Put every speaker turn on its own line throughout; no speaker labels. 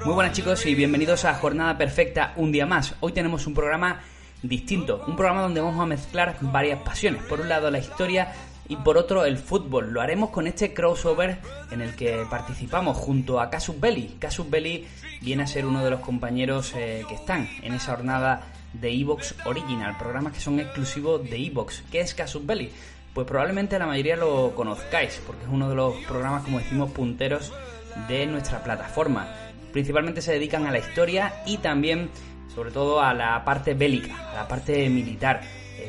Muy buenas chicos y bienvenidos a Jornada Perfecta un día más. Hoy tenemos un programa distinto, un programa donde vamos a mezclar varias pasiones. Por un lado la historia y por otro el fútbol. Lo haremos con este crossover en el que participamos junto a Casus Belli. Casus Belli viene a ser uno de los compañeros que están en esa jornada de Evox Original, programas que son exclusivos de Evox. ¿Qué es Casus Belli? Pues probablemente la mayoría lo conozcáis, porque es uno de los programas, como decimos, punteros de nuestra plataforma. Principalmente se dedican a la historia y también, sobre todo, a la parte bélica, a la parte militar.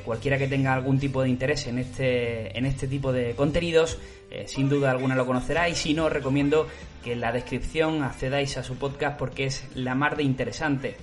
Cualquiera que tenga algún tipo de interés en este tipo de contenidos, sin duda alguna lo conocerá, y si no, os recomiendo que en la descripción accedáis a su podcast porque es la mar de interesante.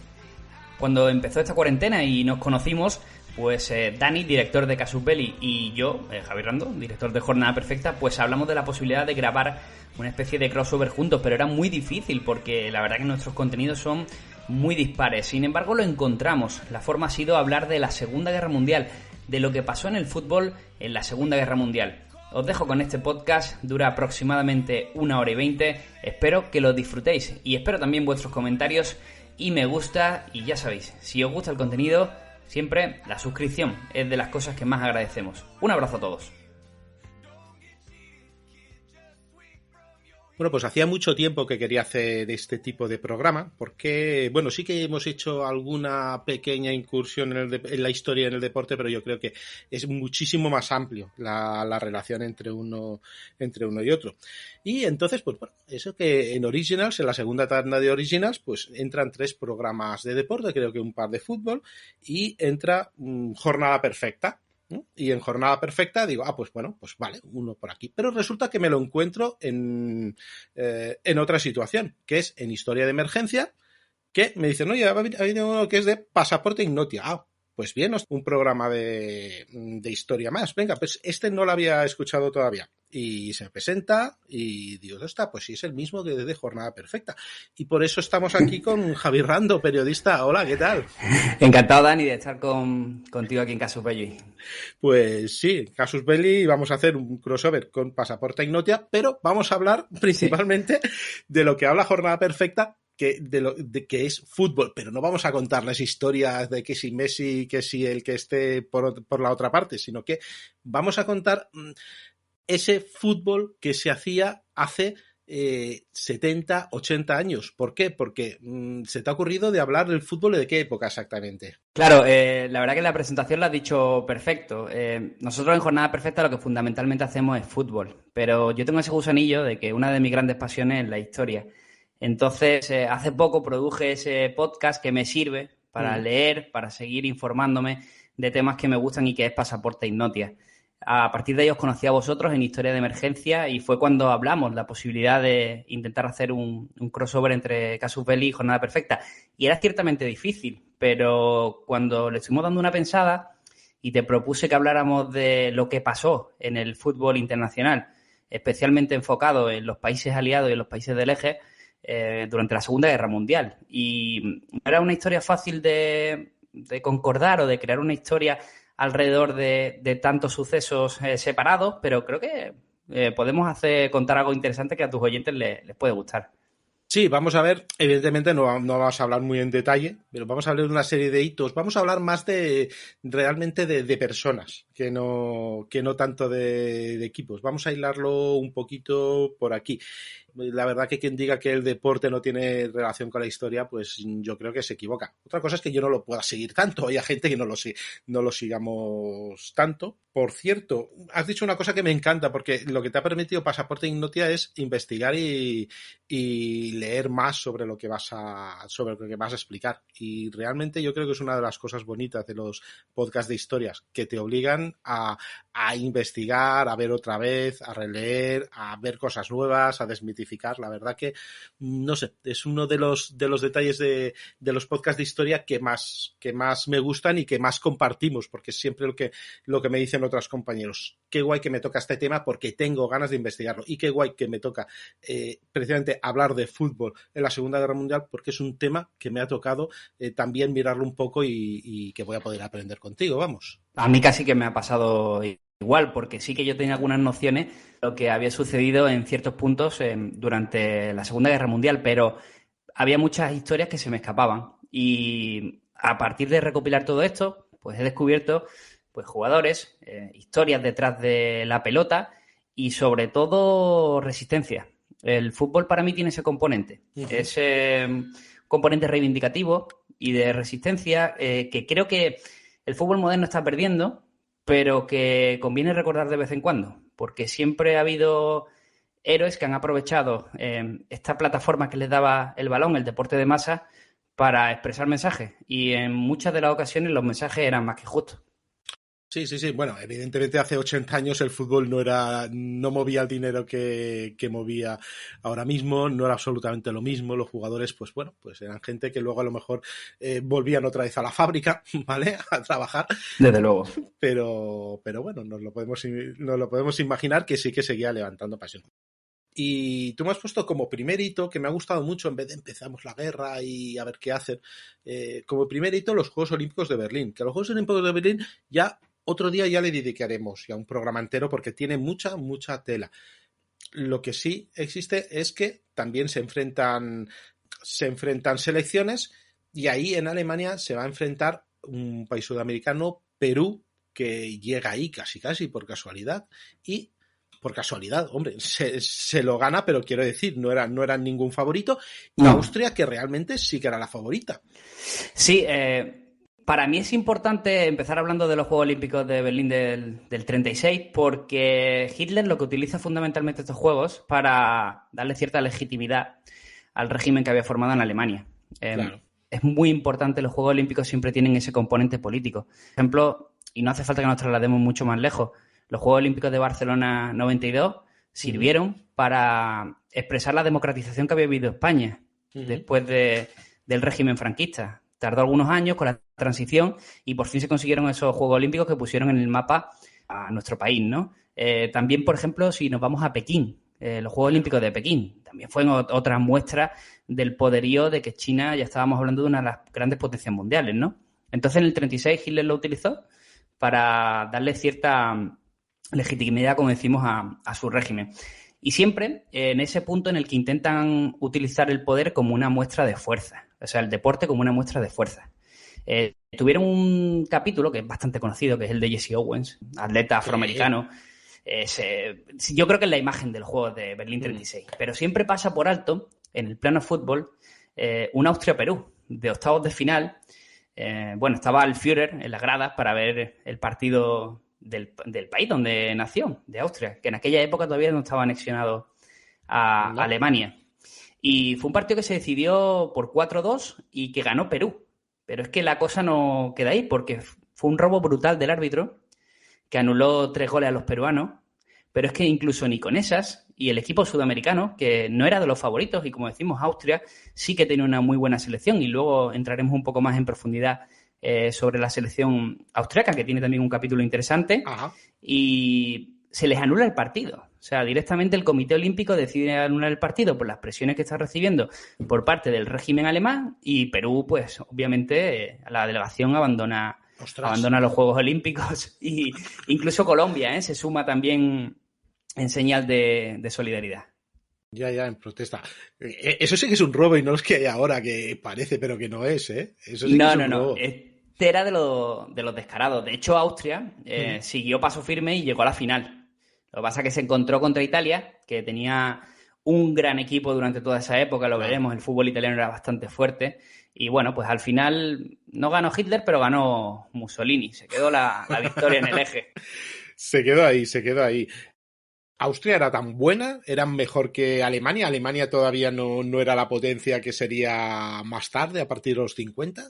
Cuando empezó esta cuarentena y nos conocimos, pues Dani, director de Casus Belli, y yo, Javier Rando, director de Jornada Perfecta, pues hablamos de la posibilidad de grabar una especie de crossover juntos, pero era muy difícil porque la verdad que nuestros contenidos son muy dispares. Sin embargo, lo encontramos. La forma ha sido hablar de la Segunda Guerra Mundial, de lo que pasó en el fútbol en la Segunda Guerra Mundial. Os dejo con este podcast, dura aproximadamente 1 hora y 20. Espero que lo disfrutéis y espero también vuestros comentarios y me gusta. Y ya sabéis, si os gusta el contenido, siempre la suscripción es de las cosas que más agradecemos. Un abrazo a todos.
Bueno, pues hacía mucho tiempo que quería hacer este tipo de programa, porque, bueno, sí que hemos hecho alguna pequeña incursión en la historia en el deporte, pero yo creo que es muchísimo más amplio la relación entre uno y otro. Y entonces, pues bueno, eso que en Originals, en la segunda tanda de Originals, pues entran 3 programas de deporte, creo que un par de fútbol, y entra Jornada Perfecta. Y en Jornada Perfecta digo, pues bueno, pues vale, uno por aquí. Pero resulta que me lo encuentro en otra situación, que es en Historia de Emergencia, que me dicen, oye, ha habido uno que es de Pasaporte Ignotia. Pues bien, un programa de historia más. Venga, pues este no lo había escuchado todavía. Y se presenta y digo, ¿dónde está? Pues sí, es el mismo que de Jornada Perfecta. Y por eso estamos aquí con Javier Rando, periodista. Hola, ¿qué tal?
Encantado, Dani, de estar contigo aquí en Casus Belli.
Pues sí, Casus Belli, vamos a hacer un crossover con Pasaporte Ignotia, pero vamos a hablar principalmente de lo que habla Jornada Perfecta, de que es fútbol, pero no vamos a contarles historias de que si Messi, que si el que esté por la otra parte, sino que vamos a contar ese fútbol que se hacía hace 70, 80 años. ¿Por qué? Porque se te ha ocurrido de hablar del fútbol de qué época exactamente.
Claro, la verdad que en la presentación lo has dicho perfecto. Nosotros en Jornada Perfecta lo que fundamentalmente hacemos es fútbol, pero yo tengo ese gusanillo de que una de mis grandes pasiones es la historia. Entonces, hace poco produje ese podcast que me sirve para leer, para seguir informándome de temas que me gustan y que es Pasaporte Ignotia. A partir de ahí os conocí a vosotros en Historia de Emergencia y fue cuando hablamos la posibilidad de intentar hacer un crossover entre Casus Belli y Jornada Perfecta. Y era ciertamente difícil, pero cuando le estuvimos dando una pensada y te propuse que habláramos de lo que pasó en el fútbol internacional, especialmente enfocado en los países aliados y en los países del eje, durante la Segunda Guerra Mundial. Y no era una historia fácil de concordar o de crear una historia alrededor de tantos sucesos separados, pero creo que podemos contar algo interesante que a tus oyentes les puede gustar.
Sí, vamos a ver, evidentemente no vamos a hablar muy en detalle, pero vamos a hablar de una serie de hitos, vamos a hablar más realmente de personas, que no tanto de equipos. Vamos a hilarlo un poquito por aquí. La verdad que quien diga que el deporte no tiene relación con la historia, pues yo creo que se equivoca. Otra cosa es que yo no lo pueda seguir tanto, hay gente que no lo sigamos tanto. Por cierto, has dicho una cosa que me encanta, porque lo que te ha permitido Pasaporte Ignotia es investigar y leer más sobre lo que vas a explicar. Y realmente yo creo que es una de las cosas bonitas de los podcasts de historias, que te obligan a investigar, a ver otra vez, a releer, a ver cosas nuevas, a desmitificar. La verdad que, no sé, es uno de los detalles de los podcasts de historia que más me gustan y que más compartimos, porque es siempre lo que me dicen otros compañeros. Qué guay que me toca este tema porque tengo ganas de investigarlo, y qué guay que me toca precisamente hablar de fútbol en la Segunda Guerra Mundial, porque es un tema que me ha tocado también mirarlo un poco y que voy a poder aprender contigo, vamos.
A mí casi que me ha pasado igual, porque sí que yo tenía algunas nociones de lo que había sucedido en ciertos puntos durante la Segunda Guerra Mundial, pero había muchas historias que se me escapaban. Y a partir de recopilar todo esto, pues he descubierto pues jugadores, historias detrás de la pelota y sobre todo resistencia. El fútbol para mí tiene ese componente. Ese componente reivindicativo y de resistencia que creo que el fútbol moderno está perdiendo, pero que conviene recordar de vez en cuando, porque siempre ha habido héroes que han aprovechado esta plataforma que les daba el balón, el deporte de masa, para expresar mensajes. Y en muchas de las ocasiones los mensajes eran más que justos.
Sí, sí, sí. Bueno, evidentemente hace 80 años el fútbol no movía el dinero que movía ahora mismo, no era absolutamente lo mismo. Los jugadores, pues bueno, pues eran gente que luego a lo mejor volvían otra vez a la fábrica, ¿vale? A trabajar.
Desde luego.
Pero bueno, nos lo podemos imaginar que sí que seguía levantando pasión. Y tú me has puesto como primer hito, que me ha gustado mucho, en vez de empezamos la guerra y a ver qué hacen, como primer hito los Juegos Olímpicos de Berlín. Que a los Juegos Olímpicos de Berlín ya otro día ya le dedicaremos ya un programa entero porque tiene mucha tela. Lo que sí existe es que también se enfrentan selecciones y ahí en Alemania se va a enfrentar un país sudamericano, Perú, que llega ahí casi por casualidad y por casualidad, hombre, se lo gana, pero quiero decir, no eran ningún favorito, y no. Austria, que realmente sí que era la favorita.
Sí, para mí es importante empezar hablando de los Juegos Olímpicos de Berlín del 36, porque Hitler lo que utiliza fundamentalmente estos Juegos para darle cierta legitimidad al régimen que había formado en Alemania.
Claro.
Es muy importante, los Juegos Olímpicos siempre tienen ese componente político. Por ejemplo, y no hace falta que nos traslademos mucho más lejos, los Juegos Olímpicos de Barcelona 92 sirvieron para expresar la democratización que había vivido España después del régimen franquista. Tardó algunos años con la transición y por fin se consiguieron esos Juegos Olímpicos que pusieron en el mapa a nuestro país, ¿no? También, por ejemplo, si nos vamos a Pekín, los Juegos Olímpicos de Pekín, también fue otra muestra del poderío de que China, ya estábamos hablando de una de las grandes potencias mundiales, ¿no? Entonces, en el 36 Hitler lo utilizó para darle cierta legitimidad, como decimos, a su régimen. Y siempre en ese punto en el que intentan utilizar el poder como una muestra de fuerza, o sea, el deporte como una muestra de fuerza. Tuvieron un capítulo que es bastante conocido, que es el de Jesse Owens, atleta afroamericano. Yo creo que es la imagen del juego de Berlín 36, pero siempre pasa por alto, en el plano fútbol, un Austria-Perú, de octavos de final. Estaba el Führer en las gradas para ver el partido del país donde nació, de Austria, que en aquella época todavía no estaba anexionado a Alemania. Y fue un partido que se decidió por 4-2 y que ganó Perú. Pero es que la cosa no queda ahí, porque fue un robo brutal del árbitro que anuló 3 goles a los peruanos. Pero es que incluso ni con esas, y el equipo sudamericano, que no era de los favoritos, y como decimos, Austria sí que tenía una muy buena selección, y luego entraremos un poco más en profundidad sobre la selección austriaca, que tiene también un capítulo interesante. Ajá. Y se les anula el partido. O sea, directamente el Comité Olímpico decide anular el partido por las presiones que está recibiendo por parte del régimen alemán, y Perú, pues, obviamente, la delegación abandona los Juegos Olímpicos, y incluso Colombia se suma también en señal de solidaridad.
Ya, en protesta. Eso sí que es un robo y no es que hay ahora, que parece, pero que no es, ¿eh? Eso sí que es un robo.
Este era de los descarados. De hecho, Austria siguió paso firme y llegó a la final. Lo que pasa es que se encontró contra Italia, que tenía un gran equipo durante toda esa época, lo veremos, el fútbol italiano era bastante fuerte. Y bueno, pues al final no ganó Hitler, pero ganó Mussolini. Se quedó la victoria en el eje.
Se quedó ahí. ¿Austria era tan buena? ¿Eran mejor que Alemania? ¿Alemania todavía no era la potencia que sería más tarde, a partir de los 50?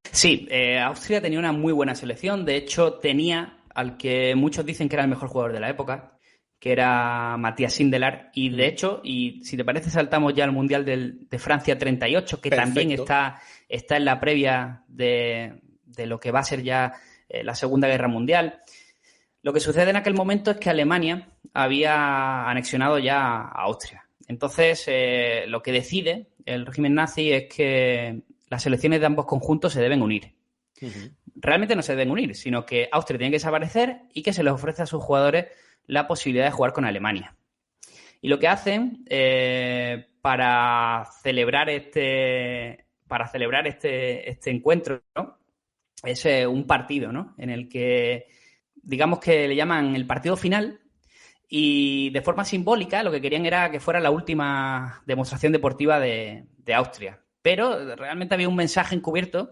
Sí, Austria tenía una muy buena selección. De hecho, tenía al que muchos dicen que era el mejor jugador de la época, que era Matías Sindelar. Y de hecho, y si te parece, saltamos ya al Mundial de Francia 38, que Perfecto. También está en la previa de lo que va a ser ya la Segunda Guerra Mundial. Lo que sucede en aquel momento es que Alemania había anexionado ya a Austria. Entonces, lo que decide el régimen nazi es que las selecciones de ambos conjuntos se deben unir. Realmente no se deben unir, sino que Austria tiene que desaparecer y que se les ofrece a sus jugadores la posibilidad de jugar con Alemania. Y lo que hacen para celebrar este encuentro, ¿no? Es un partido, ¿no? En el que, digamos que le llaman el partido final, y de forma simbólica lo que querían era que fuera la última demostración deportiva de Austria. Pero realmente había un mensaje encubierto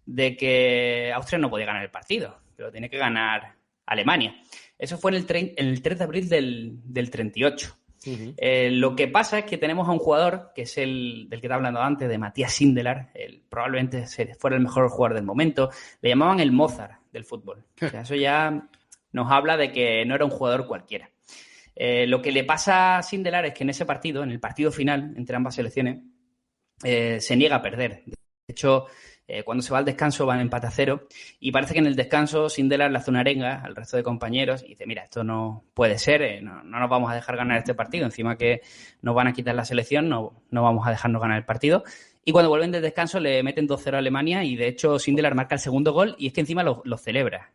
de que Austria no podía ganar el partido, pero tiene que ganar Alemania. Eso fue en el 3 de abril del 38. Uh-huh. Lo que pasa es que tenemos a un jugador, que es el del que estaba hablando antes, de Matthias Sindelar, probablemente fuera el mejor jugador del momento. Le llamaban el Mozart del fútbol. O sea, eso ya nos habla de que no era un jugador cualquiera. Lo que le pasa a Sindelar es que en ese partido, en el partido final entre ambas selecciones, se niega a perder. De hecho, cuando se va al descanso van empate a 0 y parece que en el descanso Sindelar le hace una arenga al resto de compañeros y dice, mira, esto no puede ser, no nos vamos a dejar ganar este partido, encima que nos van a quitar la selección, no vamos a dejarnos ganar el partido. Y cuando vuelven del descanso le meten 2-0 a Alemania y de hecho Sindelar marca el segundo gol y es que encima lo celebra.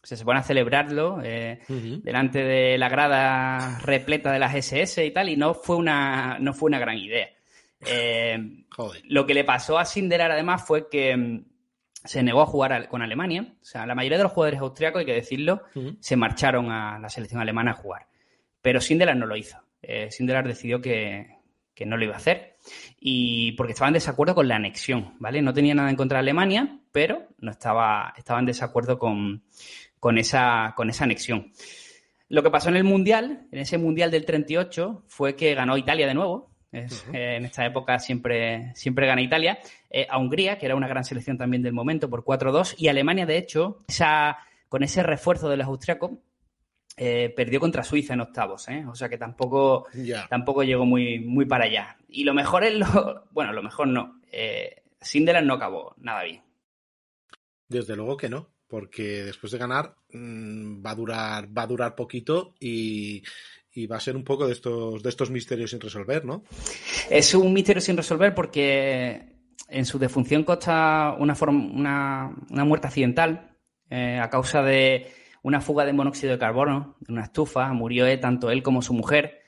O sea, se pone a celebrarlo delante de la grada repleta de las SS y tal, y no fue una gran idea. Lo que le pasó a Sindelar además fue que se negó a jugar con Alemania. O sea, la mayoría de los jugadores austriacos, hay que decirlo, se marcharon a la selección alemana a jugar. Pero Sindelar no lo hizo. Sindelar decidió que no lo iba a hacer, y porque estaba en desacuerdo con la anexión, ¿vale? No tenía nada en contra de Alemania, pero no estaba en desacuerdo con esa anexión. Lo que pasó en ese Mundial del 38, fue que ganó Italia de nuevo. En esta época siempre gana Italia. A Hungría, que era una gran selección también del momento, por 4-2. Y Alemania, de hecho, con ese refuerzo de los austriacos, perdió contra Suiza en octavos. O sea que tampoco llegó muy para allá. Y lo mejor es bueno, lo mejor no. Sindelar no acabó nada bien.
Desde luego que no, porque después de ganar va a durar poquito y va a ser un poco de estos misterios sin resolver, ¿no?
Es un misterio sin resolver porque en su defunción consta una muerte accidental a causa de una fuga de monóxido de carbono de una estufa. Murió tanto él como su mujer.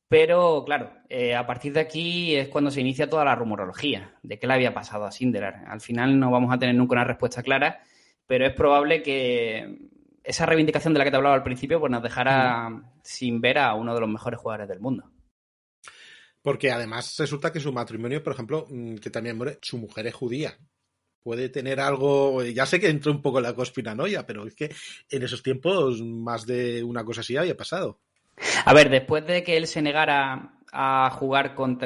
Pero, claro, a partir de aquí es cuando se inicia toda la rumorología de qué le había pasado a Sindelar. Al final no vamos a tener nunca una respuesta clara, pero es probable que esa reivindicación de la que te hablaba al principio pues nos dejara sin ver a uno de los mejores jugadores del mundo.
Porque además resulta que su matrimonio, por ejemplo, que también muere, su mujer es judía. Puede tener algo, ya sé que entró un poco en la conspiranoia, pero es que en esos tiempos más de una cosa así había pasado.
A ver, después de que él se negara a jugar con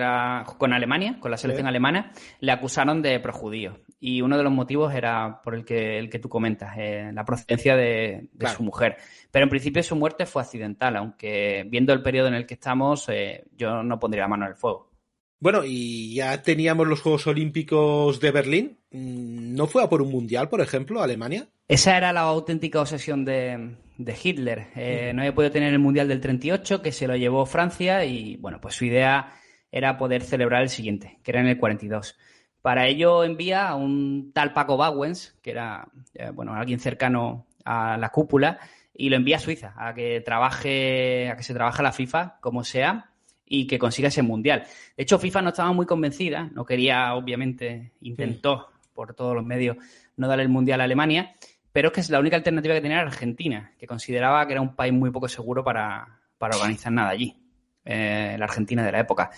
Alemania, con la selección alemana, le acusaron de projudío. Y uno de los motivos era por el que tú comentas, la procedencia de su mujer. Pero en principio su muerte fue accidental, aunque viendo el periodo en el que estamos, yo no pondría la mano en el fuego.
Bueno, y ya teníamos los Juegos Olímpicos de Berlín. ¿No fue a por un mundial, por ejemplo, Alemania?
Esa era la auténtica obsesión de Hitler. No había podido tener el Mundial del 38, que se lo llevó Francia, y bueno, pues su idea era poder celebrar el siguiente, que era en el 42. Para ello envía a un tal Paco Bauens, que era alguien cercano a la cúpula, y lo envía a Suiza a que se trabaje la FIFA como sea y que consiga ese mundial. De hecho, FIFA no estaba muy convencida, no quería, obviamente, intentó por todos los medios no darle el mundial a Alemania, pero es que la única alternativa que tenía era Argentina, que consideraba que era un país muy poco seguro para organizar nada allí, la Argentina de la época.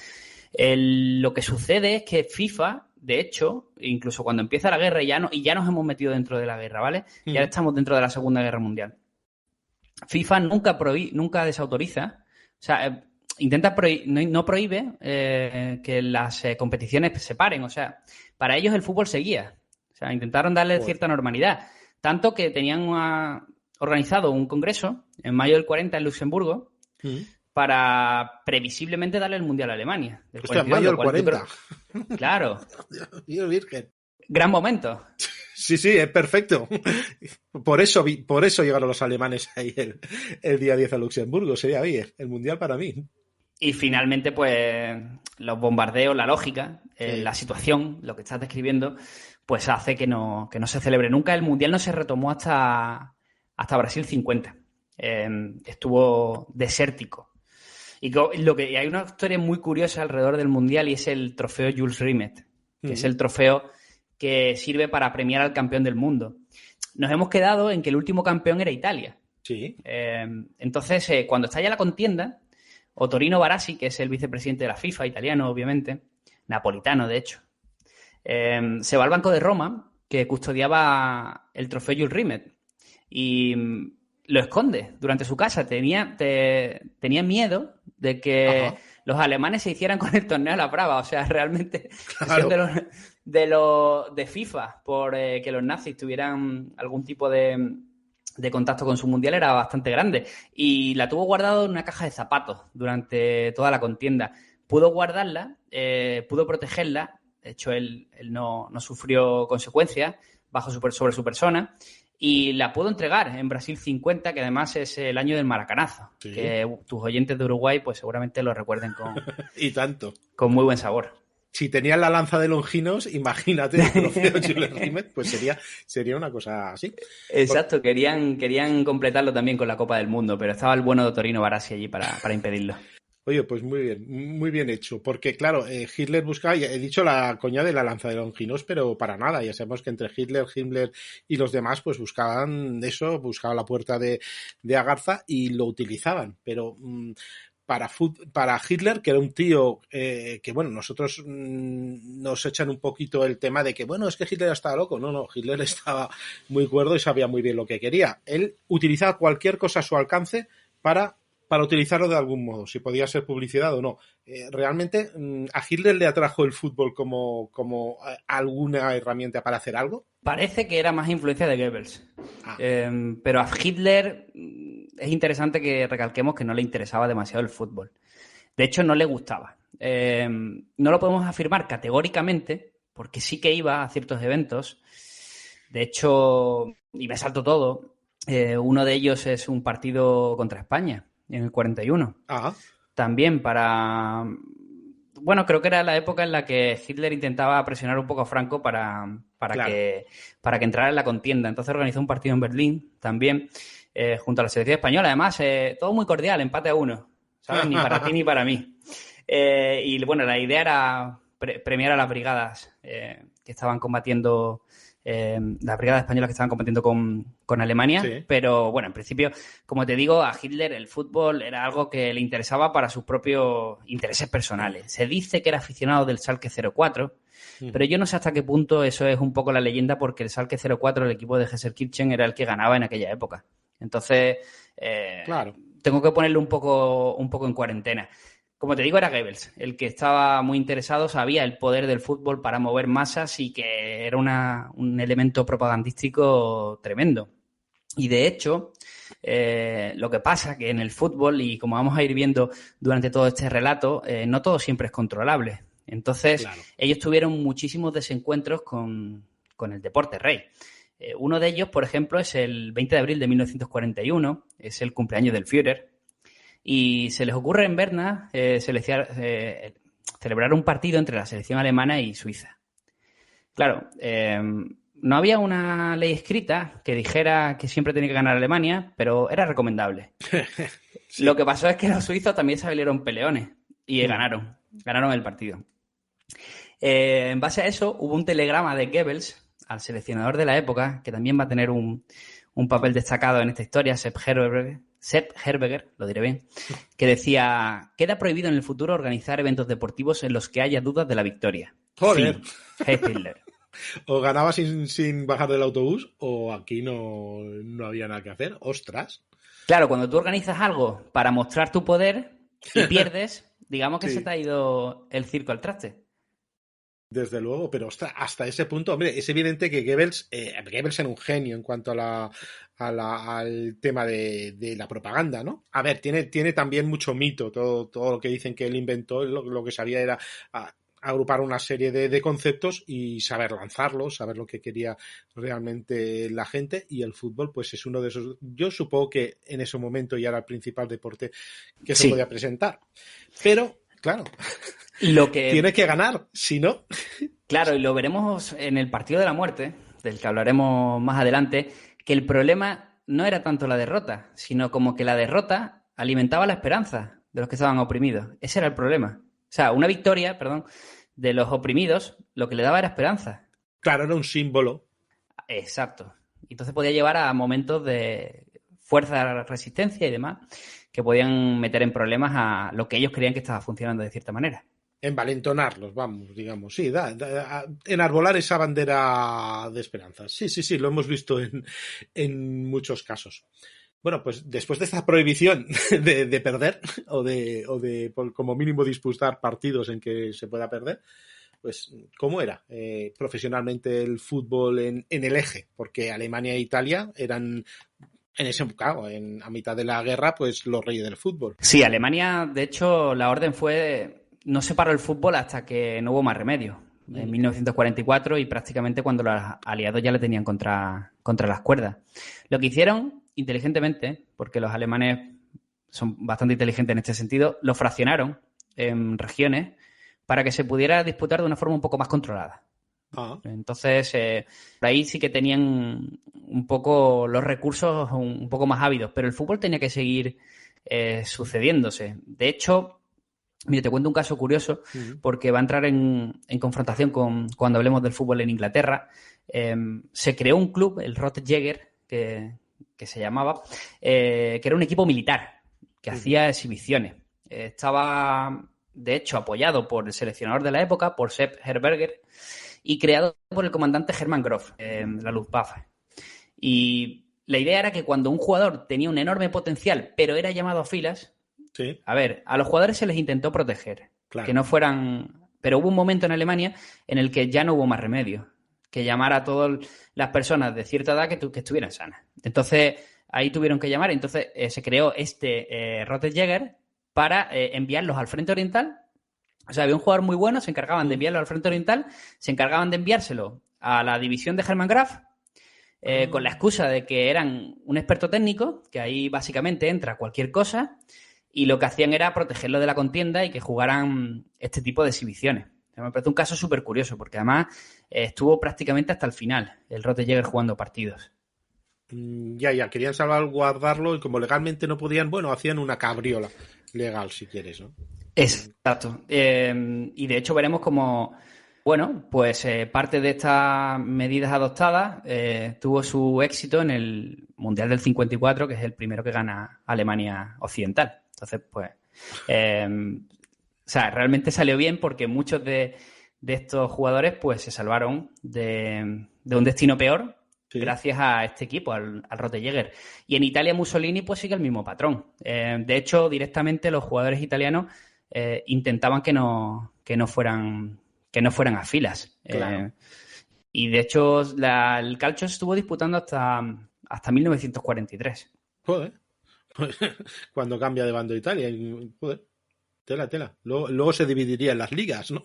Lo que sucede es que FIFA, de hecho, incluso cuando empieza la guerra y ya nos hemos metido dentro de la guerra, ¿vale? Ya estamos dentro de la Segunda Guerra Mundial. FIFA nunca desautoriza, o sea, no prohíbe que las competiciones se paren. O sea, para ellos el fútbol seguía. O sea, intentaron darle cierta normalidad. Tanto que tenían organizado un congreso en mayo del 40 en Luxemburgo para previsiblemente darle el Mundial a Alemania.
Hostia, en mayo del 40.
Claro.
Dios virgen.
Gran momento.
Sí, es perfecto. Por eso llegaron los alemanes ahí el día 10 a Luxemburgo. Sería bien el Mundial para mí.
Y finalmente, pues, los bombardeos, la lógica, la situación, lo que estás describiendo, pues hace que no se celebre nunca. El Mundial no se retomó hasta Brasil 50. Estuvo desértico. Y hay una historia muy curiosa alrededor del Mundial y es el trofeo Jules Rimet, que es el trofeo que sirve para premiar al campeón del mundo. Nos hemos quedado en que el último campeón era Italia.
Sí.
Entonces, cuando estalla la contienda, Ottorino Barassi, que es el vicepresidente de la FIFA, italiano, obviamente, napolitano, de hecho, se va al Banco de Roma, que custodiaba el trofeo Jules Rimet, y lo esconde durante su casa. Tenía miedo de que los alemanes se hicieran con el torneo a la brava. O sea, realmente
Claro.
de FIFA por que los nazis tuvieran algún tipo de contacto con su mundial era bastante grande. Y la tuvo guardado en una caja de zapatos durante toda la contienda. Pudo guardarla, pudo protegerla. De hecho, él no sufrió consecuencias sobre su persona. Y la puedo entregar en Brasil 50, que además es el año del maracanazo.
Sí.
Que tus oyentes de Uruguay pues seguramente lo recuerden
Y tanto.
con muy buen sabor.
Si tenían la lanza de Longinos, imagínate el trofeo Jules Rimet, pues sería una cosa así.
Exacto, querían completarlo también con la Copa del Mundo, pero estaba el bueno de Ottorino Barassi allí para impedirlo.
Oye, pues muy bien hecho, porque claro, Hitler buscaba, ya he dicho la coña de la lanza de Longinos, pero para nada, ya sabemos que entre Hitler, Himmler y los demás, pues buscaban la puerta de Agartha y lo utilizaban, pero para Hitler, que era un tío que, bueno, nosotros nos echan un poquito el tema de que, bueno, es que Hitler estaba loco. No, Hitler estaba muy cuerdo y sabía muy bien lo que quería. Él utilizaba cualquier cosa a su alcance para utilizarlo de algún modo, si podía ser publicidad o no. Realmente, ¿a Hitler le atrajo el fútbol como alguna herramienta para hacer algo?
Parece que era más influencia de Goebbels. Pero a Hitler es interesante que recalquemos que no le interesaba demasiado el fútbol. De hecho, no le gustaba. No lo podemos afirmar categóricamente, porque sí que iba a ciertos eventos. De hecho, y me salto todo, uno de ellos es un partido contra España, en el 41. También bueno, creo que era la época en la que Hitler intentaba presionar un poco a Franco para que entrara en la contienda. Entonces organizó un partido en Berlín también, junto a la selección española. Además, todo muy cordial, empate a 1, ¿sabes? Ni para ti ni para mí. Y bueno, la idea era premiar a las brigadas que estaban combatiendo, las brigadas españolas que estaban combatiendo con Alemania, sí. Pero bueno, en principio, como te digo, a Hitler el fútbol era algo que le interesaba para sus propios intereses personales. Se dice que era aficionado del Schalke 04, pero yo no sé hasta qué punto eso es un poco la leyenda, porque el Schalke 04, el equipo de Gelsenkirchen, era el que ganaba en aquella época. Entonces, claro, tengo que ponerlo un poco en cuarentena. Como te digo, era Goebbels el que estaba muy interesado, sabía el poder del fútbol para mover masas y que era un elemento propagandístico tremendo. Y de hecho, lo que pasa que en el fútbol, y como vamos a ir viendo durante todo este relato, no todo siempre es controlable. Entonces, claro, ellos tuvieron muchísimos desencuentros con el deporte rey. Uno de ellos, por ejemplo, es el 20 de abril de 1941, es el cumpleaños del Führer. Y se les ocurre en Berna celebrar un partido entre la selección alemana y Suiza. Claro, no había una ley escrita que dijera que siempre tenía que ganar Alemania, pero era recomendable. Sí. Lo que pasó es que los suizos también se salieron peleones y ganaron el partido. En base a eso, hubo un telegrama de Goebbels al seleccionador de la época, que también va a tener un papel destacado en esta historia, Sepp Herberger, lo diré bien, que decía: queda prohibido en el futuro organizar eventos deportivos en los que haya dudas de la victoria.
Joder.
Hey, Hitler.
O ganaba sin bajar del autobús, o aquí no había nada que hacer. ¡Ostras!
Claro, cuando tú organizas algo para mostrar tu poder y pierdes, digamos que sí, se te ha ido el circo al traste.
Desde luego, pero hasta ese punto, hombre, es evidente que Goebbels era un genio en cuanto al tema de la propaganda, ¿no? A ver, tiene también mucho mito, todo lo que dicen que él inventó, lo que sabía era agrupar una serie de conceptos y saber lanzarlos, saber lo que quería realmente la gente, y el fútbol pues es uno de esos. Yo supongo que en ese momento ya era el principal deporte que se podía presentar, pero claro, tiene que ganar, si no.
Claro, y lo veremos en el partido de la muerte, del que hablaremos más adelante, que el problema no era tanto la derrota, sino como que la derrota alimentaba la esperanza de los que estaban oprimidos. Ese era el problema. O sea, una victoria, perdón, de los oprimidos, lo que le daba era esperanza.
Claro, era un símbolo.
Exacto. Y entonces podía llevar a momentos de fuerza, resistencia y demás que podían meter en problemas a lo que ellos creían que estaba funcionando de cierta manera.
Envalentonarlos, vamos, digamos. Sí, enarbolar esa bandera de esperanza. Sí, lo hemos visto en muchos casos. Bueno, pues después de esta prohibición de perder o de como mínimo disputar partidos en que se pueda perder, pues ¿cómo era profesionalmente el fútbol en el eje? Porque Alemania e Italia eran, en ese caso, a mitad de la guerra, pues los reyes del fútbol.
Sí, Alemania, de hecho, la orden fue... No se paró el fútbol hasta que no hubo más remedio, en 1944, y prácticamente cuando los aliados ya le tenían contra las cuerdas. Lo que hicieron, inteligentemente, porque los alemanes son bastante inteligentes en este sentido, lo fraccionaron en regiones para que se pudiera disputar de una forma un poco más controlada. Entonces, por ahí sí que tenían un poco los recursos un poco más ávidos, pero el fútbol tenía que seguir sucediéndose. De hecho... Mira, te cuento un caso curioso porque va a entrar en confrontación con cuando hablemos del fútbol en Inglaterra. Se creó un club, el Rotjäger, que se llamaba, que era un equipo militar que hacía exhibiciones. Estaba, de hecho, apoyado por el seleccionador de la época, por Sepp Herberger, y creado por el comandante Hermann Groff, la Luftwaffe. Y la idea era que cuando un jugador tenía un enorme potencial, pero era llamado a filas... Sí. A ver, a los jugadores se les intentó proteger, claro, que no fueran... Pero hubo un momento en Alemania en el que ya no hubo más remedio que llamar a todas las personas de cierta edad que estuvieran sanas. Entonces, ahí tuvieron que llamar. Entonces, se creó Rotjäger para enviarlos al Frente Oriental. O sea, había un jugador muy bueno, se encargaban de enviarlo al Frente Oriental, se encargaban de enviárselo a la división de Hermann Graf, con la excusa de que eran un experto técnico, que ahí básicamente entra cualquier cosa... Y lo que hacían era protegerlo de la contienda y que jugaran este tipo de exhibiciones. Me parece un caso súper curioso, porque además estuvo prácticamente hasta el final el Rotjäger jugando partidos.
Ya, querían salvaguardarlo y como legalmente no podían, bueno, hacían una cabriola legal, si quieres, ¿no?
Exacto. Y de hecho veremos como, bueno, pues parte de estas medidas adoptadas tuvo su éxito en el Mundial del 54, que es el primero que gana Alemania Occidental. Entonces, pues, o sea, realmente salió bien porque muchos de estos jugadores, pues, se salvaron de un destino peor, sí, gracias a este equipo, al Rotjäger. Y en Italia Mussolini, pues, sigue el mismo patrón. De hecho, directamente los jugadores italianos intentaban que no fueran a filas. Claro. Y de hecho, el calcio estuvo disputando hasta 1943.
Joder. Cuando cambia de bando Italia. Joder, tela. Luego se dividiría en las ligas, ¿no?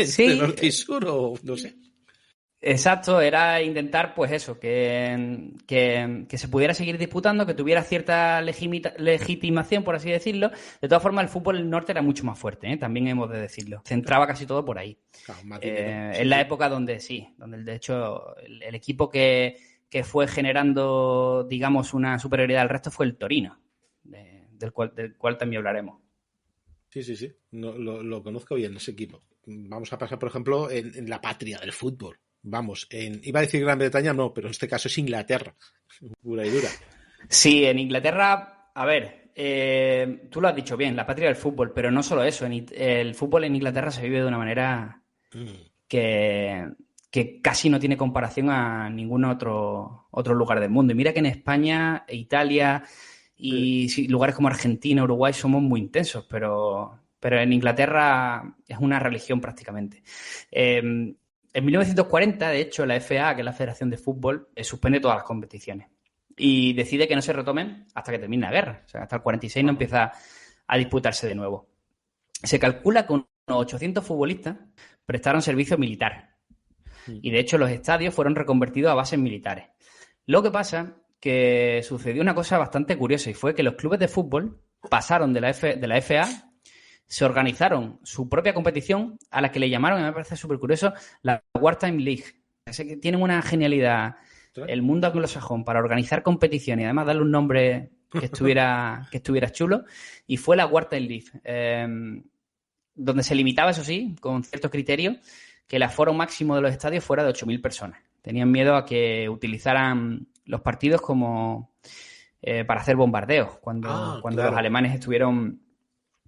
Sí.
Entre norte y sur o no sé.
Exacto, era intentar, pues eso, que se pudiera seguir disputando, que tuviera cierta legitimación, por así decirlo. De todas formas, el fútbol del norte era mucho más fuerte, ¿eh? También hemos de decirlo. Centraba casi todo por ahí. Claro, en la época donde de hecho el equipo que fue generando, digamos, una superioridad al resto fue el Torino, del cual también hablaremos.
Sí. No, lo conozco bien, ese equipo. Vamos a pasar, por ejemplo, en la patria del fútbol. Vamos, iba a decir Gran Bretaña, no, pero en este caso es Inglaterra, pura y dura. Sí,
en Inglaterra, a ver, tú lo has dicho bien, la patria del fútbol, pero no solo eso, el fútbol en Inglaterra se vive de una manera que casi no tiene comparación a ningún otro lugar del mundo. Y mira que en España, Italia y lugares como Argentina, Uruguay somos muy intensos, pero en Inglaterra es una religión prácticamente. En 1940, de hecho, la FA, que es la Federación de Fútbol, suspende todas las competiciones y decide que no se retomen hasta que termine la guerra. O sea, hasta el 46 no empieza a disputarse de nuevo. Se calcula que unos 800 futbolistas prestaron servicio militar. Y, de hecho, los estadios fueron reconvertidos a bases militares. Lo que pasa que sucedió una cosa bastante curiosa y fue que los clubes de fútbol pasaron de la FA, se organizaron su propia competición a la que le llamaron, y me parece súper curioso, la Wartime League. Tienen una genialidad el mundo anglosajón para organizar competiciones y además darle un nombre que estuviera chulo, y fue la Wartime League, donde se limitaba, eso sí, con ciertos criterios, que el aforo máximo de los estadios fuera de 8.000 personas. Tenían miedo a que utilizaran los partidos como para hacer bombardeos, cuando
claro.
los alemanes estuvieron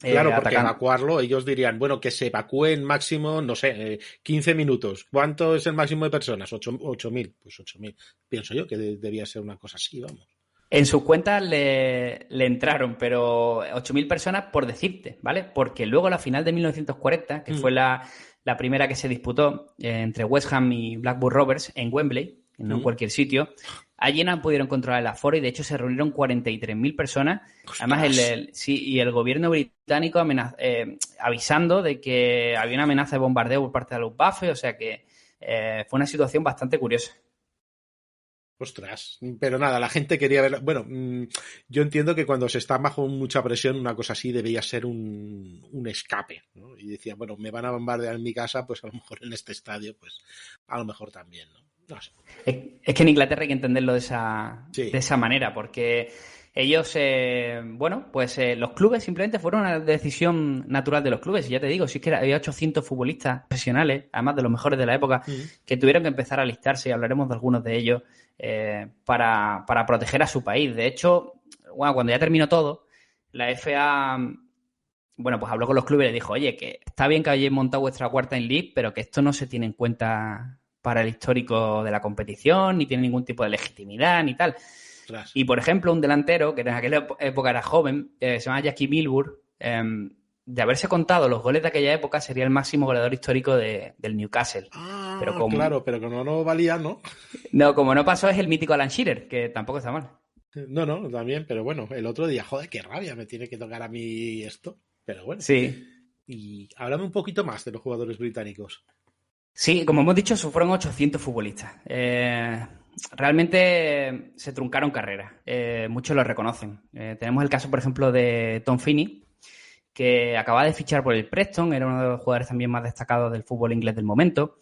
claro, porque
atacando.
evacuarlo, ellos dirían, bueno, que se evacúen máximo, no sé, 15 minutos. ¿Cuánto es el máximo de personas? 8.000. Pues 8.000. Pienso yo que debía ser una cosa así, vamos.
En sus cuentas le entraron, pero 8.000 personas por decirte, ¿vale? Porque luego la final de 1940, que fue la primera que se disputó entre West Ham y Blackburn Rovers en Wembley, no en cualquier sitio, allí no pudieron controlar el aforo y de hecho se reunieron 43.000 personas.
¡Ostras!
Además, y el gobierno británico avisando de que había una amenaza de bombardeo por parte de la Luftwaffe, o sea que fue una situación bastante curiosa.
Ostras, pero nada, la gente quería ver. Bueno, yo entiendo que cuando se está bajo mucha presión, una cosa así debería ser un escape, ¿no? Y decía, bueno, me van a bombardear en mi casa, pues a lo mejor en este estadio, pues a lo mejor también, ¿no? No sé.
Es que en Inglaterra hay que entenderlo de esa manera, porque ellos, los clubes simplemente fueron una decisión natural de los clubes. Y ya te digo, si es que había 800 futbolistas profesionales, además de los mejores de la época, que tuvieron que empezar a alistarse, y hablaremos de algunos de ellos, para proteger a su país. De hecho, cuando ya terminó todo, la FA, pues habló con los clubes y les dijo, oye, que está bien que hayáis montado vuestra Wartime League, pero que esto no se tiene en cuenta para el histórico de la competición, ni tiene ningún tipo de legitimidad, ni tal. Claro. Y, por ejemplo, un delantero, que en aquella época era joven, se llama Jackie Milburn, de haberse contado los goles de aquella época, sería el máximo goleador histórico del Newcastle.
Claro, pero como no valía, ¿no?
No, como no pasó, es el mítico Alan Shearer, que tampoco está mal.
No, también, pero bueno, el otro día, joder, qué rabia, me tiene que tocar a mí esto. Pero bueno.
Sí.
Y háblame un poquito más de los jugadores británicos.
Sí, como hemos dicho, fueron 800 futbolistas. Realmente se truncaron carreras. Muchos lo reconocen. Tenemos el caso, por ejemplo, de Tom Finney, que acababa de fichar por el Preston, era uno de los jugadores también más destacados del fútbol inglés del momento.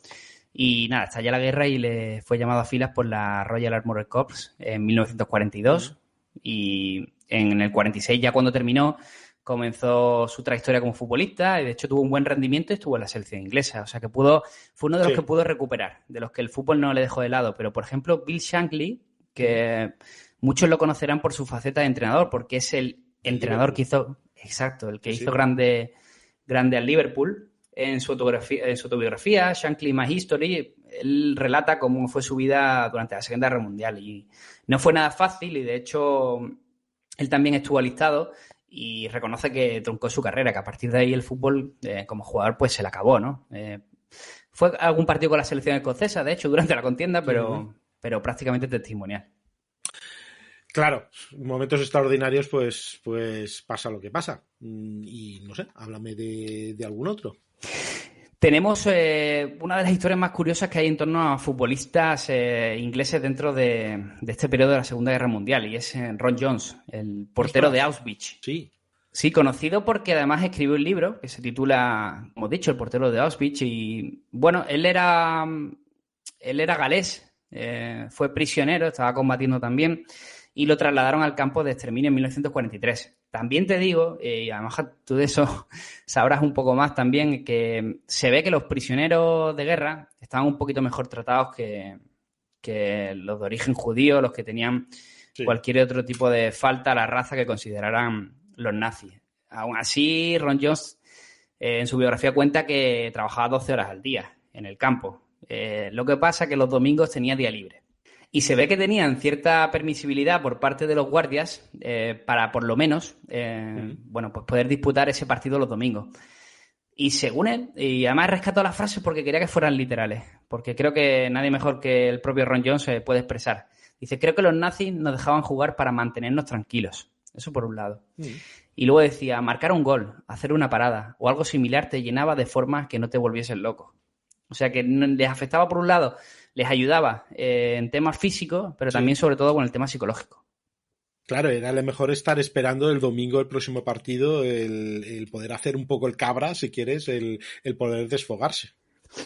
Y nada, estalló la guerra y le fue llamado a filas por la Royal Armoured Corps en 1942. Y en el 46, ya cuando terminó, comenzó su trayectoria como futbolista y de hecho tuvo un buen rendimiento y estuvo en la selección inglesa. O sea que fue uno de los que pudo recuperar, de los que el fútbol no le dejó de lado. Pero, por ejemplo, Bill Shankly, que muchos lo conocerán por su faceta de entrenador, porque es el entrenador que hizo, el que hizo grande al Liverpool. En su autobiografía, Shankly My History, él relata cómo fue su vida durante la Segunda Guerra Mundial. Y no fue nada fácil y, de hecho, él también estuvo alistado y reconoce que truncó su carrera, que a partir de ahí el fútbol como jugador pues se le acabó, ¿no? Fue algún partido con la selección escocesa, de hecho, durante la contienda, pero prácticamente testimonial.
Claro, en momentos extraordinarios pues pasa lo que pasa. Y no sé, háblame de algún otro.
Tenemos una de las historias más curiosas que hay en torno a futbolistas ingleses dentro de este periodo de la Segunda Guerra Mundial, y es Ron Jones, el portero de Auschwitz. Sí, conocido porque además escribió un libro que se titula, como he dicho, El portero de Auschwitz. Y bueno, él era galés, fue prisionero, estaba combatiendo también, y lo trasladaron al campo de exterminio en 1943. También te digo, y además tú de eso sabrás un poco más también, que se ve que los prisioneros de guerra estaban un poquito mejor tratados que los de origen judío, los que tenían cualquier otro tipo de falta a la raza que consideraran los nazis. Aún así, Ron Jones en su biografía cuenta que trabajaba 12 horas al día en el campo. Lo que pasa es que los domingos tenía día libre. Y se ve que tenían cierta permisibilidad por parte de los guardias para, por lo menos, pues poder disputar ese partido los domingos. Y según él, y además rescató las frases porque quería que fueran literales, porque creo que nadie mejor que el propio Ron Jones se puede expresar. Dice, creo que los nazis nos dejaban jugar para mantenernos tranquilos. Eso por un lado. Y luego decía, marcar un gol, hacer una parada o algo similar te llenaba de formas que no te volviesen loco. O sea que les afectaba por un lado, les ayudaba en temas físicos, pero también sobre todo con el tema psicológico.
Claro, era lo mejor estar esperando el domingo el próximo partido, el poder hacer un poco el cabra, si quieres, el poder desfogarse.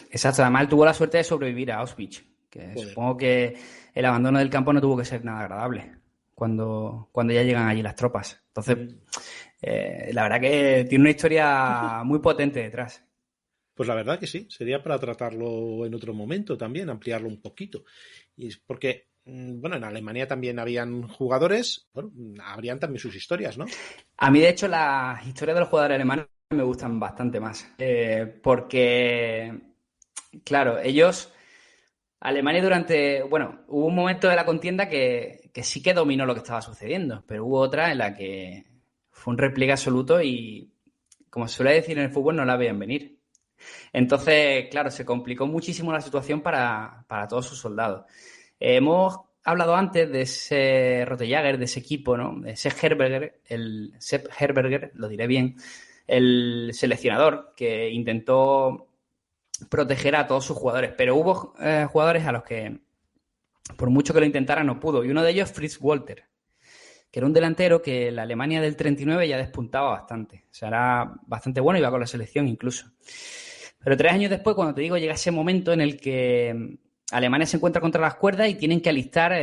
Exacto, además él tuvo la suerte de sobrevivir a Auschwitz, que supongo que el abandono del campo no tuvo que ser nada agradable. cuando ya llegan allí las tropas. Entonces, la verdad que tiene una historia muy potente detrás.
Pues la verdad que sí, sería para tratarlo en otro momento también, ampliarlo un poquito. Y es porque, bueno, en Alemania también habían jugadores, bueno, habrían también sus historias, ¿no?
A mí, de hecho, las historias de los jugadores alemanes me gustan bastante más. Porque, claro, Alemania bueno, hubo un momento de la contienda que sí que dominó lo que estaba sucediendo, pero hubo otra en la que fue un repliegue absoluto y, como se suele decir en el fútbol, no la veían venir. Entonces, claro, se complicó muchísimo la situación para todos sus soldados. Hemos hablado antes de ese Rottenjäger, de ese equipo, ¿no? De Sepp Herberger, lo diré bien, el seleccionador que intentó proteger a todos sus jugadores, pero hubo jugadores a los que, por mucho que lo intentara, no pudo. Y uno de ellos, Fritz Walter, que era un delantero que en la Alemania del 39 ya despuntaba bastante. O sea, era bastante bueno, iba con la selección incluso. Pero 3 años después, cuando te digo, llega ese momento en el que Alemania se encuentra contra las cuerdas y tienen que alistar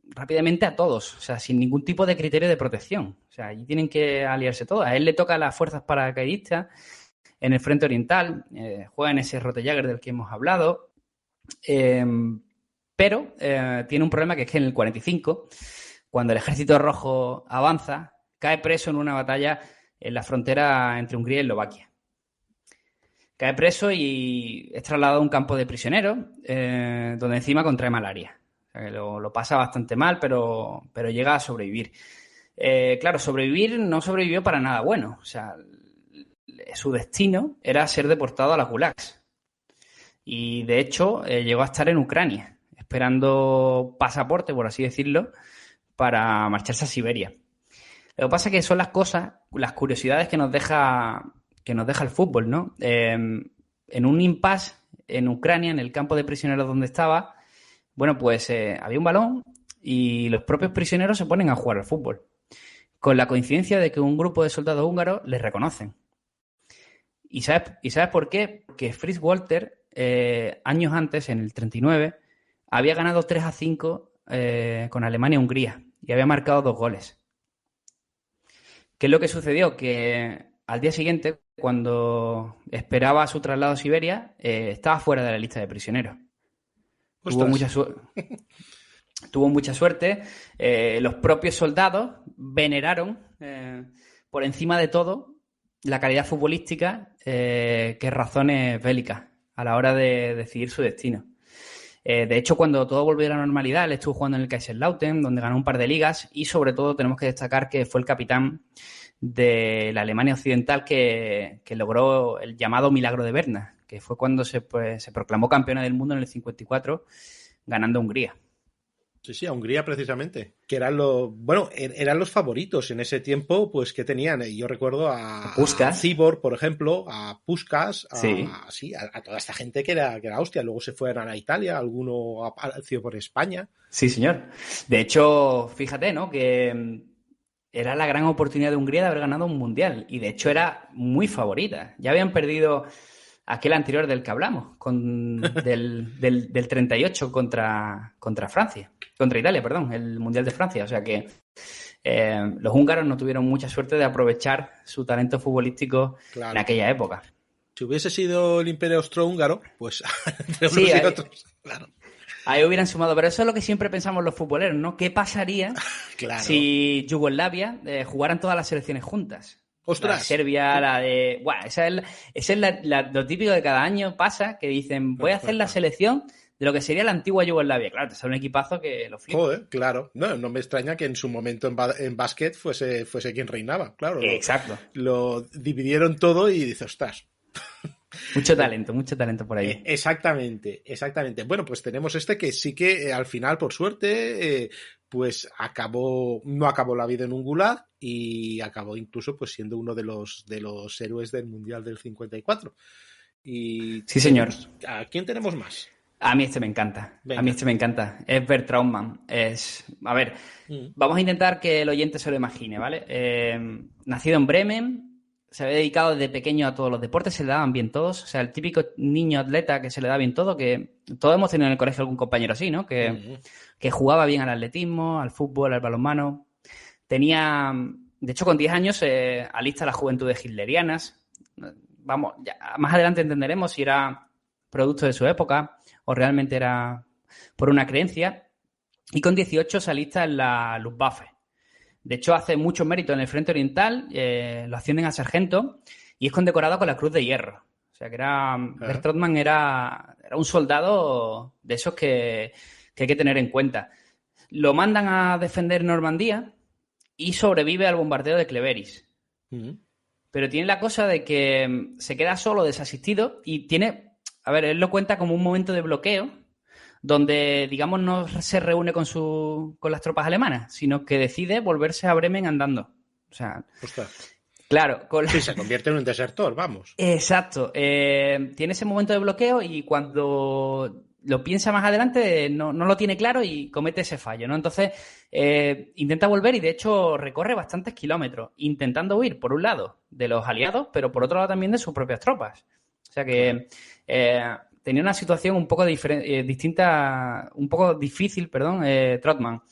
rápidamente a todos, o sea, sin ningún tipo de criterio de protección. O sea, allí tienen que aliarse todos. A él le toca las fuerzas paracaidistas en el frente oriental, juega en ese Rottenjäger del que hemos hablado, pero tiene un problema, que es que en el 45, cuando el ejército rojo avanza, cae preso en una batalla en la frontera entre Hungría y Eslovaquia. Cae preso y es trasladado a un campo de prisioneros, donde encima contrae malaria. O sea, que lo pasa bastante mal, pero llega a sobrevivir. Claro, no sobrevivió para nada bueno. O sea, su destino era ser deportado a las gulags. Y, de hecho, llegó a estar en Ucrania, esperando pasaporte, por así decirlo, para marcharse a Siberia. Lo que pasa es que son las cosas, las curiosidades que nos deja el fútbol, ¿no? En un impasse en Ucrania, en el campo de prisioneros donde estaba, bueno, pues había un balón y los propios prisioneros se ponen a jugar al fútbol, con la coincidencia de que un grupo de soldados húngaros les reconocen. ¿Y sabes por qué? Porque Fritz Walter, años antes, en el 39, había ganado 3-5 con Alemania-Hungría y había marcado 2 goles. ¿Qué es lo que sucedió? Que al día siguiente, cuando esperaba su traslado a Siberia, estaba fuera de la lista de prisioneros. Tuvo mucha suerte. Los propios soldados veneraron, por encima de todo, la calidad futbolística que razones bélicas a la hora de decidir su destino. De hecho, cuando todo volvió a la normalidad, él estuvo jugando en el Kaiserslautern, donde ganó un par de ligas, y sobre todo tenemos que destacar que fue el capitán de la Alemania Occidental que logró el llamado Milagro de Berna, que fue cuando se proclamó campeona del mundo en el 54, ganando a Hungría.
Sí, a Hungría precisamente, que eran los favoritos en ese tiempo, pues que tenían, yo recuerdo a Cibor, por ejemplo, a Puskás, a toda esta gente que era hostia. Luego se fueron a Italia, alguno apareció por España.
Sí, señor. De hecho, fíjate, ¿no? Que era la gran oportunidad de Hungría de haber ganado un mundial, y de hecho era muy favorita. Ya habían perdido aquel anterior del que hablamos, del 38 contra Francia. Contra Italia, perdón, el Mundial de Francia. O sea que los húngaros no tuvieron mucha suerte de aprovechar su talento futbolístico en aquella época.
Si hubiese sido el Imperio Austrohúngaro, pues entre unos y otros, claro.
Ahí hubieran sumado, pero eso es lo que siempre pensamos los futboleros, ¿no? ¿Qué pasaría si Yugoslavia jugaran todas las selecciones juntas?
¡Ostras!
La de Serbia, la de... Bueno, esa es lo típico de cada año pasa, que dicen, voy a hacer la selección de lo que sería la antigua Yugoslavia. Claro, te sale un equipazo que lo flipa.
Joder, claro. No me extraña que en su momento en básquet fuese quien reinaba, claro.
Exacto.
Lo dividieron todo y dice, ostras.
Mucho talento por ahí.
Exactamente. Bueno, pues tenemos que sí que al final, por suerte, pues no acabó la vida en un gulag y acabó incluso pues siendo uno de los héroes del Mundial del 54. Y
sí, señor.
¿A quién tenemos más?
A mí me encanta. Venga. A mí me encanta. Es Bert Trautmann. A ver, vamos a intentar que el oyente se lo imagine, ¿vale? Nacido en Bremen, se había dedicado desde pequeño a todos los deportes, se le daban bien todos. O sea, el típico niño atleta que se le da bien todo, que todos hemos tenido en el colegio algún compañero así, ¿no? Que jugaba bien al atletismo, al fútbol, al balonmano. Tenía, de hecho, con 10 años alista a las juventudes hitlerianas. Vamos, ya, más adelante entenderemos si era producto de su época o realmente era por una creencia. Y con 18 se alista en la Luftwaffe. De hecho, hace mucho mérito en el Frente Oriental, lo ascienden a sargento y es condecorado con la Cruz de Hierro. O sea, que Bert Trotman era un soldado de esos que hay que tener en cuenta. Lo mandan a defender Normandía y sobrevive al bombardeo de Cleveris. Pero tiene la cosa de que se queda solo, desasistido, y tiene... A ver, él lo cuenta como un momento de bloqueo donde, digamos, no se reúne con las tropas alemanas, sino que decide volverse a Bremen andando. O sea...
Ostras.
Claro.
Sí, se convierte en un desertor, vamos.
Exacto. Tiene ese momento de bloqueo y cuando lo piensa más adelante no lo tiene claro y comete ese fallo, ¿no? Entonces intenta volver y de hecho recorre bastantes kilómetros intentando huir, por un lado, de los aliados, pero por otro lado también de sus propias tropas. O sea que tenía una situación un poco distinta, un poco difícil, Trotman.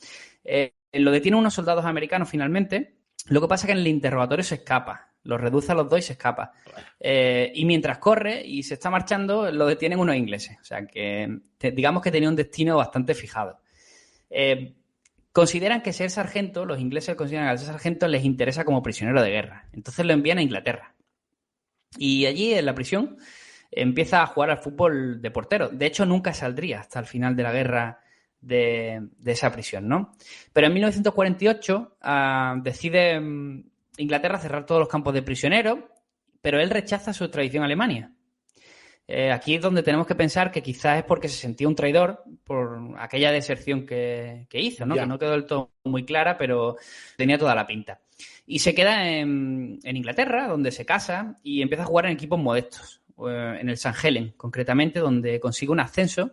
Lo detienen unos soldados americanos finalmente. Lo que pasa es que en el interrogatorio se escapa. Los reduce a los dos y se escapa. Y mientras corre y se está marchando, lo detienen unos ingleses. O sea, que digamos que tenía un destino bastante fijado. Consideran que ser sargento, los ingleses consideran que al ser sargento les interesa como prisionero de guerra. Entonces lo envían a Inglaterra. Y allí, en la prisión, empieza a jugar al fútbol de portero. De hecho, nunca saldría hasta el final de la guerra de esa prisión, ¿no? Pero en 1948 decide Inglaterra cerrar todos los campos de prisioneros, pero él rechaza su extradición a Alemania. Aquí es donde tenemos que pensar que quizás es porque se sentía un traidor por aquella deserción que hizo, ¿no? Que no quedó del todo muy clara, pero tenía toda la pinta. Y se queda en Inglaterra, donde se casa y empieza a jugar en equipos modestos, en el St. Helens, concretamente, donde consigue un ascenso.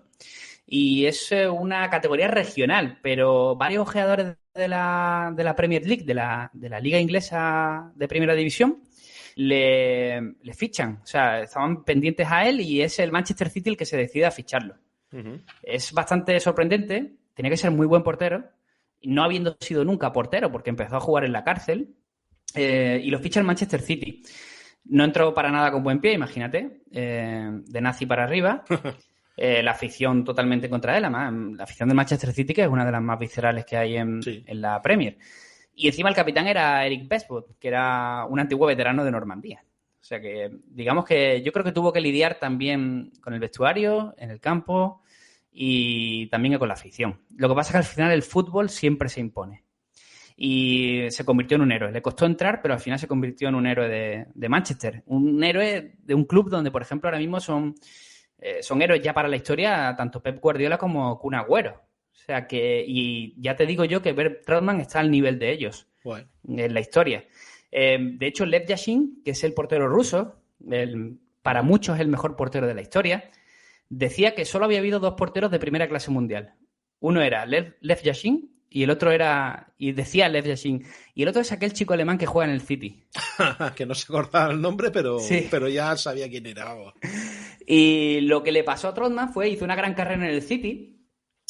Y es una categoría regional, pero varios ojeadores de la Premier League, de la Liga Inglesa de Primera División, le fichan. O sea, estaban pendientes a él y es el Manchester City el que se decide a ficharlo. Es bastante sorprendente. Tenía que ser muy buen portero, no habiendo sido nunca portero, porque empezó a jugar en la cárcel, y lo ficha el Manchester City. No entró para nada con buen pie, imagínate, de nazi para arriba. La afición totalmente contra él, además, la afición del Manchester City, que es una de las más viscerales que hay en la Premier. Y encima el capitán era Eric Beswood, que era un antiguo veterano de Normandía. O sea que, digamos que yo creo que tuvo que lidiar también con el vestuario, en el campo y también con la afición. Lo que pasa es que al final el fútbol siempre se impone. Y se convirtió en un héroe. Le costó entrar, pero al final se convirtió en un héroe de Manchester. Un héroe de un club donde, por ejemplo, ahora mismo son héroes ya para la historia tanto Pep Guardiola como Kun Agüero. O sea que, y ya te digo yo que Bert Trotman está al nivel de ellos en la historia. De hecho, Lev Yashin, que es el portero ruso, para muchos el mejor portero de la historia, decía que solo había habido dos porteros de primera clase mundial. Uno era Lev Yashin y el otro era, y decía Lev Yashin, y el otro es aquel chico alemán que juega en el City.
Que no se acordaba el nombre, pero ya sabía quién era.
Y lo que le pasó a Trotman hizo una gran carrera en el City,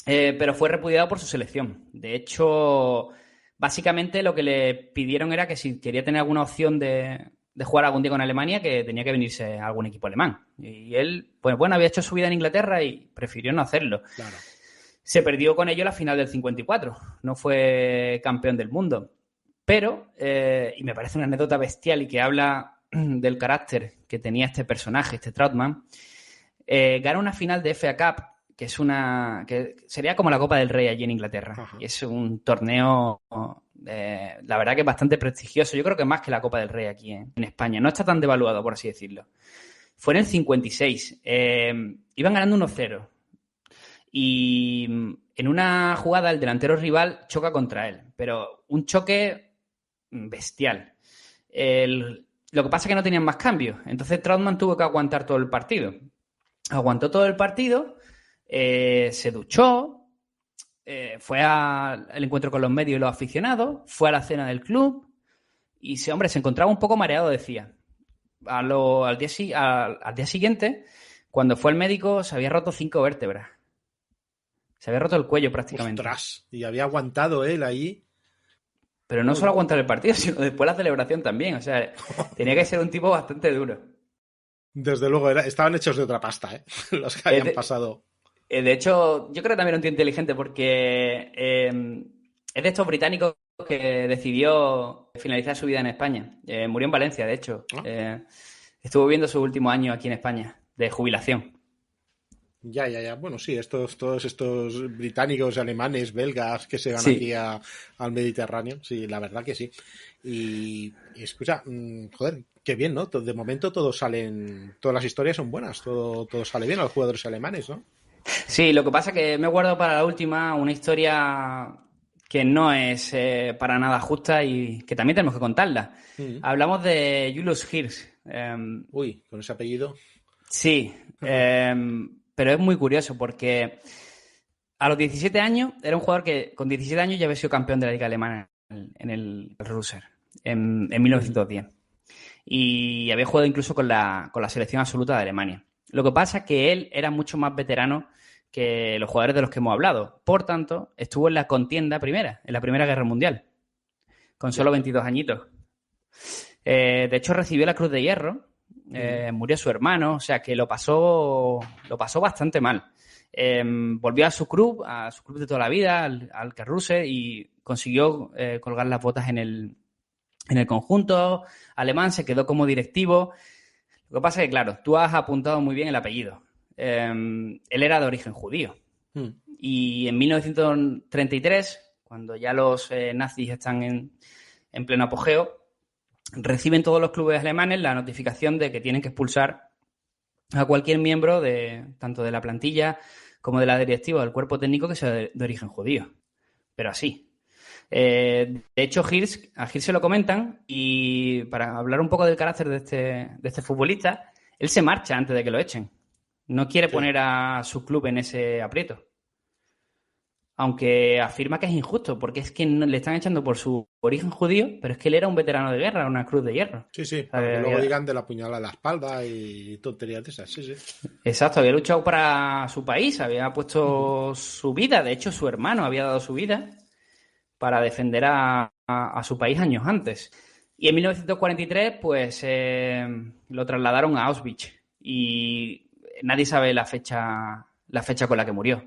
pero fue repudiado por su selección. De hecho, básicamente lo que le pidieron era que si quería tener alguna opción de jugar algún día con Alemania, que tenía que venirse a algún equipo alemán. Y él, pues bueno, había hecho su vida en Inglaterra y prefirió no hacerlo.
Claro.
Se perdió con ello la final del 54. No fue campeón del mundo. Pero, y me parece una anécdota bestial y que habla del carácter que tenía este personaje, este Trotman, gana una final de FA Cup, que sería como la Copa del Rey allí en Inglaterra. Y es un torneo, la verdad que bastante prestigioso. Yo creo que más que la Copa del Rey aquí en España. No está tan devaluado, por así decirlo. Fue en el 56. Iban ganando 1-0. Y en una jugada el delantero rival choca contra él. Pero un choque bestial. Lo que pasa es que no tenían más cambios. Entonces Trotman tuvo que aguantar todo el partido. Aguantó todo el partido, se duchó, fue al encuentro con los medios y los aficionados, fue a la cena del club y se encontraba un poco mareado, decía. al día siguiente, cuando fue al médico, se había roto 5 vértebras. Se había roto el cuello prácticamente.
¡Ostras! Y había aguantado él ahí.
Pero no solo aguantar el partido, sino después la celebración también. O sea, tenía que ser un tipo bastante duro.
Desde luego, estaban hechos de otra pasta, ¿eh? Los que habían pasado.
De hecho, yo creo que también era un tío inteligente porque es de estos británicos que decidió finalizar su vida en España. Murió en Valencia, de hecho. Estuvo viviendo sus últimos años aquí en España, de jubilación.
Ya. Bueno, sí, todos estos británicos, alemanes, belgas que se van aquí al Mediterráneo. Sí, la verdad que sí. Y escucha, joder, qué bien, ¿no? De momento todas las historias son buenas, todo sale bien a los jugadores alemanes, ¿no?
Sí, lo que pasa es que me guardo para la última una historia que no es para nada justa y que también tenemos que contarla. Hablamos de Julius Hirsch.
Uy, con ese apellido.
Sí, pero es muy curioso porque a los 17 años era un jugador que con 17 años ya había sido campeón de la Liga Alemana en el Ruser en 1910. Y había jugado incluso con la selección absoluta de Alemania. Lo que pasa es que él era mucho más veterano que los jugadores de los que hemos hablado. Por tanto, estuvo en la contienda en la Primera Guerra Mundial, con solo 22 añitos. De hecho, recibió la Cruz de Hierro, murió su hermano, o sea que lo pasó bastante mal. Volvió a su club de toda la vida, al Karlsruhe, y consiguió colgar las botas en el conjunto alemán, se quedó como directivo. Lo que pasa es que, claro, tú has apuntado muy bien el apellido. Él era de origen judío. Y en 1933, cuando ya los nazis están en pleno apogeo, reciben todos los clubes alemanes la notificación de que tienen que expulsar a cualquier miembro tanto de la plantilla como de la directiva del cuerpo técnico que sea de origen judío. Pero así. De hecho, a Hirsch se lo comentan y para hablar un poco del carácter de este futbolista, él se marcha antes de que lo echen. No quiere poner a su club en ese aprieto. Aunque afirma que es injusto, porque es que le están echando por su origen judío, pero es que él era un veterano de guerra, una cruz de hierro.
Sí, para que luego digan de la puñalada a la espalda y tonterías de esas, sí.
Exacto, había luchado para su país, había puesto su vida, de hecho su hermano había dado su vida para defender a su país años antes. Y en 1943, pues, lo trasladaron a Auschwitz y nadie sabe la fecha con la que murió.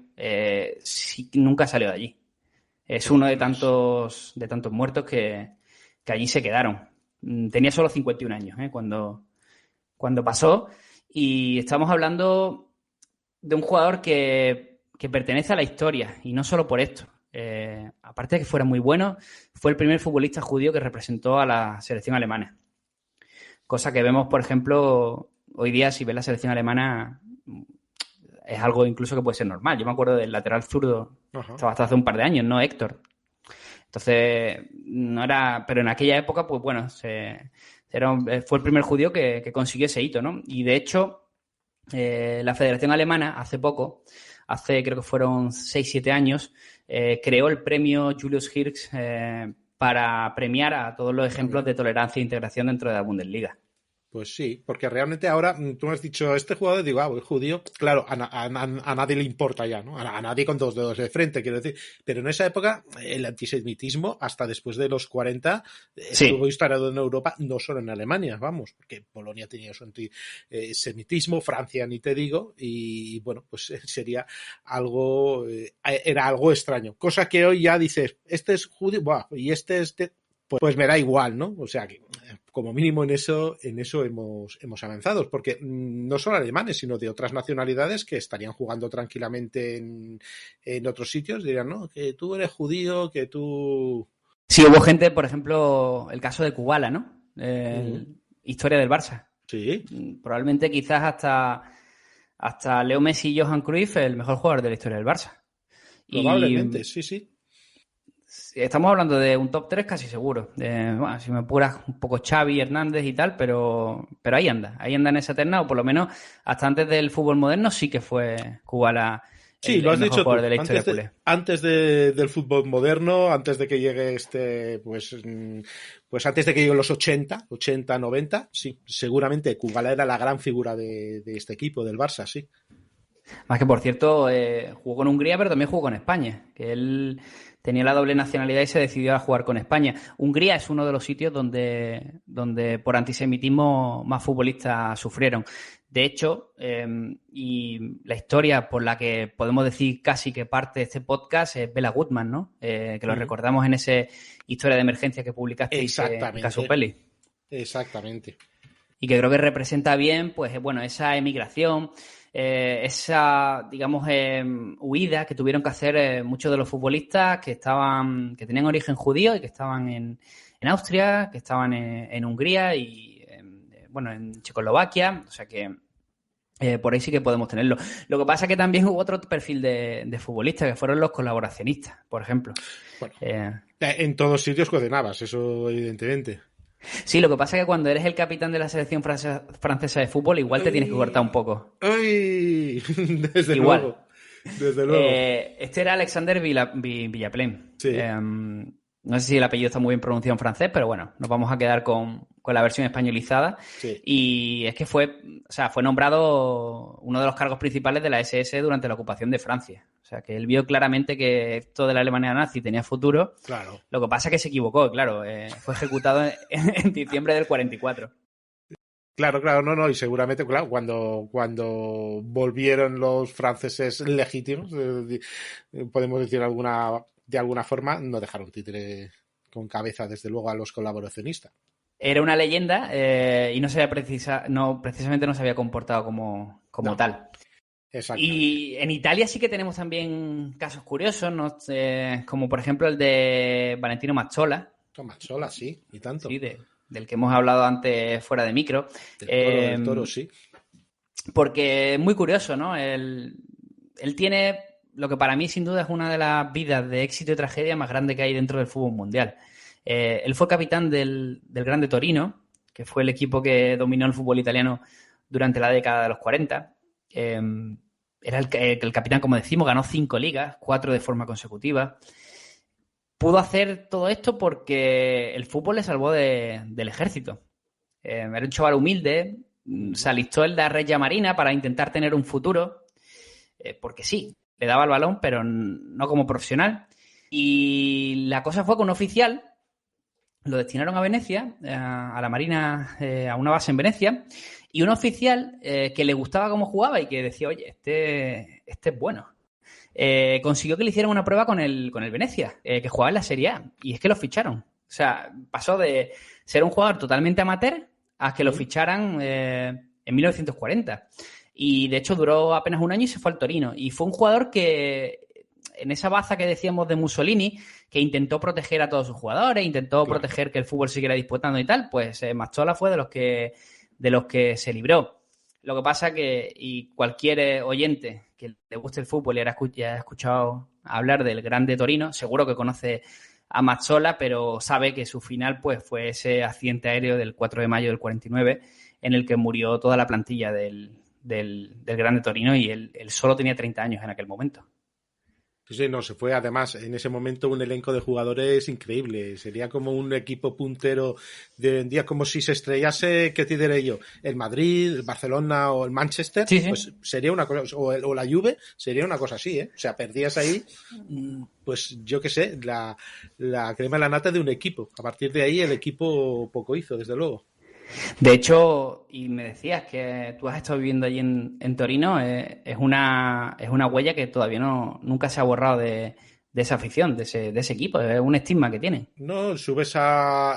Nunca salió de allí. Es uno de tantos muertos que allí se quedaron. Tenía solo 51 años cuando pasó, y estamos hablando de un jugador que pertenece a la historia, y no solo por esto. Aparte de que fuera muy bueno, fue el primer futbolista judío que representó a la selección alemana. Cosa que vemos, por ejemplo, hoy día, si ves la selección alemana, es algo incluso que puede ser normal. Yo me acuerdo del lateral zurdo, estaba hasta hace un par de años, ¿no? Héctor. Entonces, no era... Pero en aquella época, pues bueno, fue el primer judío que consiguió ese hito, ¿no? Y de hecho, la Federación Alemana, creo que fueron 6-7 años, creó el premio Julius Hirsch para premiar a todos los ejemplos de tolerancia e integración dentro de la Bundesliga.
Pues sí, porque realmente ahora tú me has dicho, este jugador, digo, es judío, claro, a nadie le importa ya, ¿no? A nadie con 2 dedos de frente, quiero decir. Pero en esa época, el antisemitismo, hasta después de los 40, estuvo instalado en Europa, no solo en Alemania, vamos, porque Polonia tenía su antisemitismo, Francia ni te digo, y bueno, pues sería era algo extraño. Cosa que hoy ya dices, este es judío, y este es pues me da igual, ¿no? O sea que como mínimo en eso hemos avanzado, porque no solo alemanes, sino de otras nacionalidades que estarían jugando tranquilamente en otros sitios, dirían, no, que tú eres judío, que tú...
Sí, hubo gente, por ejemplo, el caso de Kubala, ¿no? Historia del Barça.
Sí.
Probablemente quizás hasta Leo Messi y Johan Cruyff, el mejor jugador de la historia del Barça.
Probablemente, sí.
Estamos hablando de un top 3 casi seguro. Bueno, si me apuras un poco Xavi, Hernández y tal, pero ahí anda en esa terna, o por lo menos hasta antes del fútbol moderno sí que fue Kubala
Sí, lo has
mejor
dicho tú.
jugador de la historia culé.
Antes del fútbol moderno, antes de que llegue pues antes de que lleguen los 80, 90, sí, seguramente Kubala era la gran figura de este equipo, del Barça, sí.
Más que, por cierto, jugó con Hungría, pero también jugó con España, que él tenía la doble nacionalidad y se decidió a jugar con España. Hungría es uno de los sitios donde por antisemitismo más futbolistas sufrieron. De hecho, y la historia por la que podemos decir casi que parte de este podcast es Bela Gutmann, ¿no? Que lo recordamos en esa historia de emergencia que publicasteis en Casupelli.
Exactamente.
Y que creo que representa bien, pues, bueno, esa emigración, esa, digamos, huida que tuvieron que hacer muchos de los futbolistas que tenían origen judío y que estaban en Austria, que estaban en Hungría y, bueno, en Checoslovaquia. O sea que por ahí sí que podemos tenerlo. Lo que pasa es que también hubo otro perfil de futbolistas, que fueron los colaboracionistas, por ejemplo.
Bueno, en todos sitios coordinabas, eso evidentemente.
Sí, lo que pasa es que cuando eres el capitán de la selección francesa de fútbol, igual te tienes que cortar un poco.
¡Ay! Desde luego.
Este era Alexander Villaplén.
Sí.
No sé si el apellido está muy bien pronunciado en francés, pero bueno, nos vamos a quedar con la versión españolizada.
Sí.
Y es que fue nombrado uno de los cargos principales de la SS durante la ocupación de Francia. O sea, que él vio claramente que esto de la Alemania nazi tenía futuro.
Claro.
Lo que pasa es que se equivocó, claro. Fue ejecutado en diciembre del 44.
Claro, no, y seguramente, claro, cuando volvieron los franceses legítimos, podemos decir de alguna forma, no dejaron títere con cabeza, desde luego, a los colaboracionistas.
Era una leyenda y precisamente no se había comportado como tal.
Exactamente.
Y en Italia sí que tenemos también casos curiosos, ¿no? Como por ejemplo el de Valentino Mazzola.
Mazzola, sí, y tanto.
Sí, del que hemos hablado antes fuera de micro.
Del Toro, sí.
Porque es muy curioso, ¿no? Él tiene lo que para mí sin duda es una de las vidas de éxito y tragedia más grande que hay dentro del fútbol mundial. Él fue capitán del Grande Torino, que fue el equipo que dominó el fútbol italiano durante la década de los 40. Era el capitán, como decimos, ganó 5 ligas, 4 de forma consecutiva. Pudo hacer todo esto porque el fútbol le salvó del ejército. Era un chaval humilde, se alistó en la Regia Marina para intentar tener un futuro, porque sí, le daba el balón, pero no como profesional. Y la cosa fue que un oficial lo destinaron a Venecia, a la Marina, a una base en Venecia, y un oficial que le gustaba cómo jugaba y que decía, oye, este es bueno. Consiguió que le hicieran una prueba con el Venecia, que jugaba en la Serie A, y es que lo ficharon. O sea, pasó de ser un jugador totalmente amateur a que lo ficharan en 1940. Y de hecho duró apenas un año y se fue al Torino. Y fue un jugador que, en esa baza que decíamos de Mussolini, que intentó proteger a todos sus jugadores, intentó proteger que el fútbol siguiera disputando y tal, pues Mazzola fue de los que se libró. Lo que pasa que, y cualquier oyente que le guste el fútbol y haya escuchado hablar del Grande Torino, seguro que conoce a Mazzola, pero sabe que su final pues fue ese accidente aéreo del 4 de mayo del 49, en el que murió toda la plantilla del Grande Torino, y él solo tenía 30 años en aquel momento.
Sí, no, se fue además en ese momento un elenco de jugadores increíble. Sería como un equipo puntero de hoy en día, como si se estrellase, ¿qué te diré yo? El Madrid, el Barcelona o el Manchester, sí. Pues sería una cosa, o la Juve, sería una cosa así, ¿eh? O sea, perdías ahí, pues yo qué sé, la crema de la nata de un equipo. A partir de ahí el equipo poco hizo, desde luego.
De hecho, y me decías que tú has estado viviendo allí en Torino, es una huella que todavía nunca se ha borrado de esa afición, de ese equipo, es un estigma que tiene.
No, subes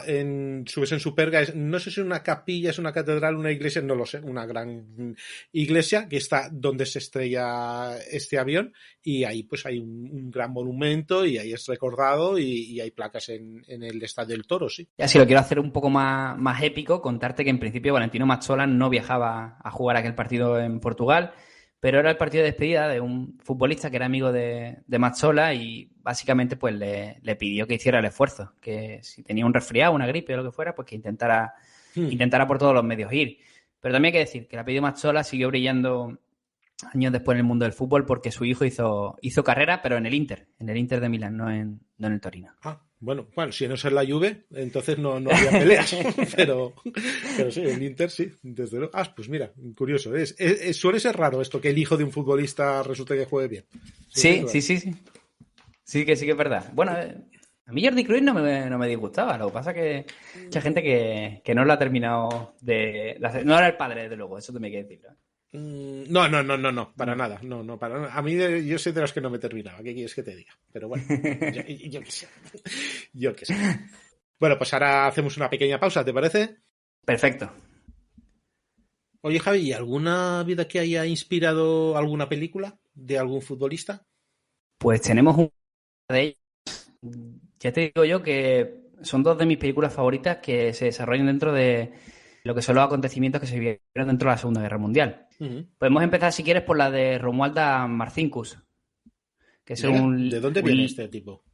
en Superga, no sé si es una capilla, es una catedral, una iglesia, no lo sé, una gran iglesia que está donde se estrella este avión, y ahí pues hay un gran monumento y ahí es recordado y hay placas en el Estadio del Toro, sí.
Ya, si lo quiero hacer un poco más épico, contarte que en principio Valentino Mazzola no viajaba a jugar aquel partido en Portugal, pero era el partido de despedida de un futbolista que era amigo de Mazzola, y básicamente pues le pidió que hiciera el esfuerzo, que si tenía un resfriado, una gripe o lo que fuera, pues que intentara por todos los medios ir. Pero también hay que decir que el apellido Mazzola siguió brillando años después en el mundo del fútbol porque su hijo hizo carrera, pero en el Inter de Milán, no en el Torino.
Bueno, si no es en la Juve, entonces no había peleas, pero sí, el Inter sí, desde luego. Pues mira, curioso, suele ser raro esto, que el hijo de un futbolista resulte que juegue bien.
Sí. Sí que es verdad. Bueno, a mí Jordi Cruyff no me disgustaba, lo que pasa que mucha gente que no lo ha terminado no era el padre, desde luego, eso también hay que decirlo.
No, para nada, no, para nada. A mí yo soy de los que no me terminaba, ¿qué quieres que te diga? Pero bueno, yo qué sé. Yo qué sé. Bueno, pues ahora hacemos una pequeña pausa, ¿te parece?
Perfecto.
Oye, Javi, ¿y alguna vida que haya inspirado alguna película de algún futbolista?
Pues tenemos una de ellas. Ya te digo yo que son dos de mis películas favoritas que se desarrollan dentro de lo que son los acontecimientos que se vivieron dentro de la Segunda Guerra Mundial. Uh-huh. Podemos empezar, si quieres, por la de Romualda Marcinkus. Que es
¿De dónde viene este tipo?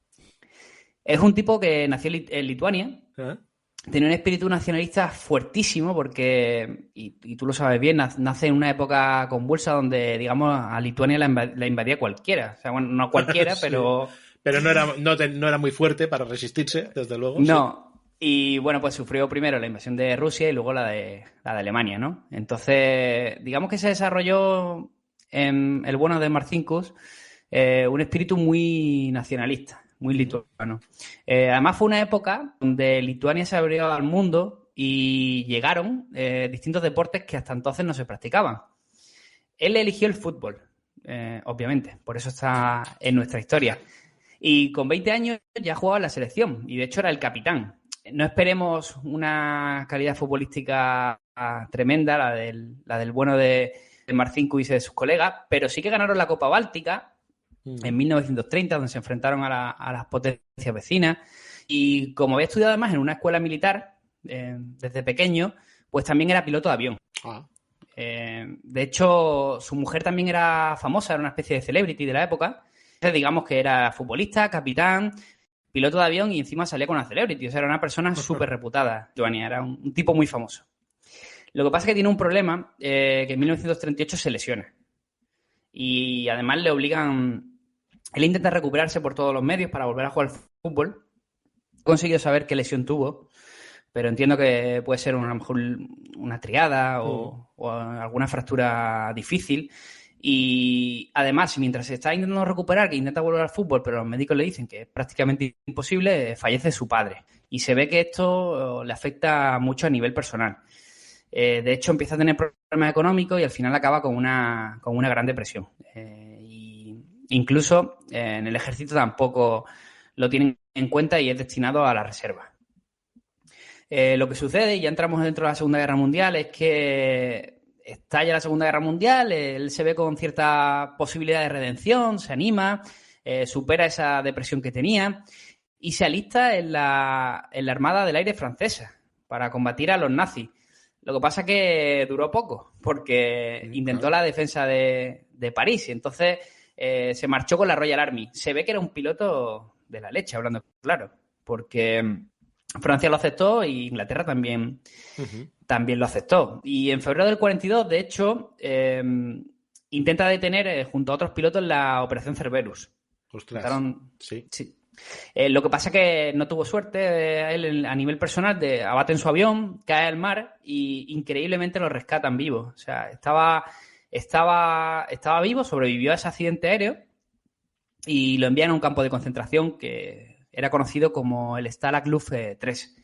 Es un tipo que nació en Lituania. ¿Eh? Tiene un espíritu nacionalista fuertísimo porque, y tú lo sabes bien, nace en una época convulsa donde, digamos, a Lituania la invadía cualquiera. O sea, bueno, no cualquiera, sí.
Pero no era muy fuerte para resistirse, desde luego.
No. Sí. Y bueno, pues sufrió primero la invasión de Rusia y luego la de Alemania, ¿no? Entonces, digamos que se desarrolló en el bueno de Marcinkus un espíritu muy nacionalista, muy lituano. Además fue una época donde Lituania se abrió al mundo y llegaron distintos deportes que hasta entonces no se practicaban. Él eligió el fútbol, obviamente, por eso está en nuestra historia. Y con 20 años ya jugaba en la selección y de hecho era el capitán. No esperemos una calidad futbolística tremenda, la del bueno de Marcinkus y de sus colegas, pero sí que ganaron la Copa Báltica en 1930, donde se enfrentaron a las potencias vecinas. Y como había estudiado además en una escuela militar desde pequeño, pues también era piloto de avión. De hecho, su mujer también era famosa, era una especie de celebrity de la época. Entonces, digamos que era futbolista, capitán, piloto de avión y encima salía con una celebrity. O sea, era una persona súper reputada, Giovanni, era un tipo muy famoso. Lo que pasa es que tiene un problema, que en 1938 se lesiona. Y además le obligan... Él intenta recuperarse por todos los medios para volver a jugar al fútbol. He conseguido saber qué lesión tuvo, pero entiendo que puede ser a lo mejor una triada o alguna fractura difícil. Y además, mientras se está intentando recuperar, que intenta volver al fútbol, pero los médicos le dicen que es prácticamente imposible, fallece su padre. Y se ve que esto le afecta mucho a nivel personal. De hecho, empieza a tener problemas económicos y al final acaba con una gran depresión. Incluso en el ejército tampoco lo tienen en cuenta y es destinado a la reserva. Lo que sucede, y ya entramos dentro de la Segunda Guerra Mundial, es que estalla la Segunda Guerra Mundial, él se ve con cierta posibilidad de redención, se anima, supera esa depresión que tenía y se alista en la Armada del Aire francesa para combatir a los nazis. Lo que pasa es que duró poco porque intentó la defensa de París y entonces se marchó con la Royal Army. Se ve que era un piloto de la leche, hablando claro, porque Francia lo aceptó y Inglaterra también lo aceptó. Y en febrero del 42, de hecho, intenta detener junto a otros pilotos la Operación Cerberus.
Ostras, sí.
Lo que pasa es que no tuvo suerte él a nivel personal, abaten su avión, cae al mar y increíblemente lo rescatan vivo. O sea, estaba vivo, sobrevivió a ese accidente aéreo y lo envían a un campo de concentración que era conocido como el Stalag Luft 3.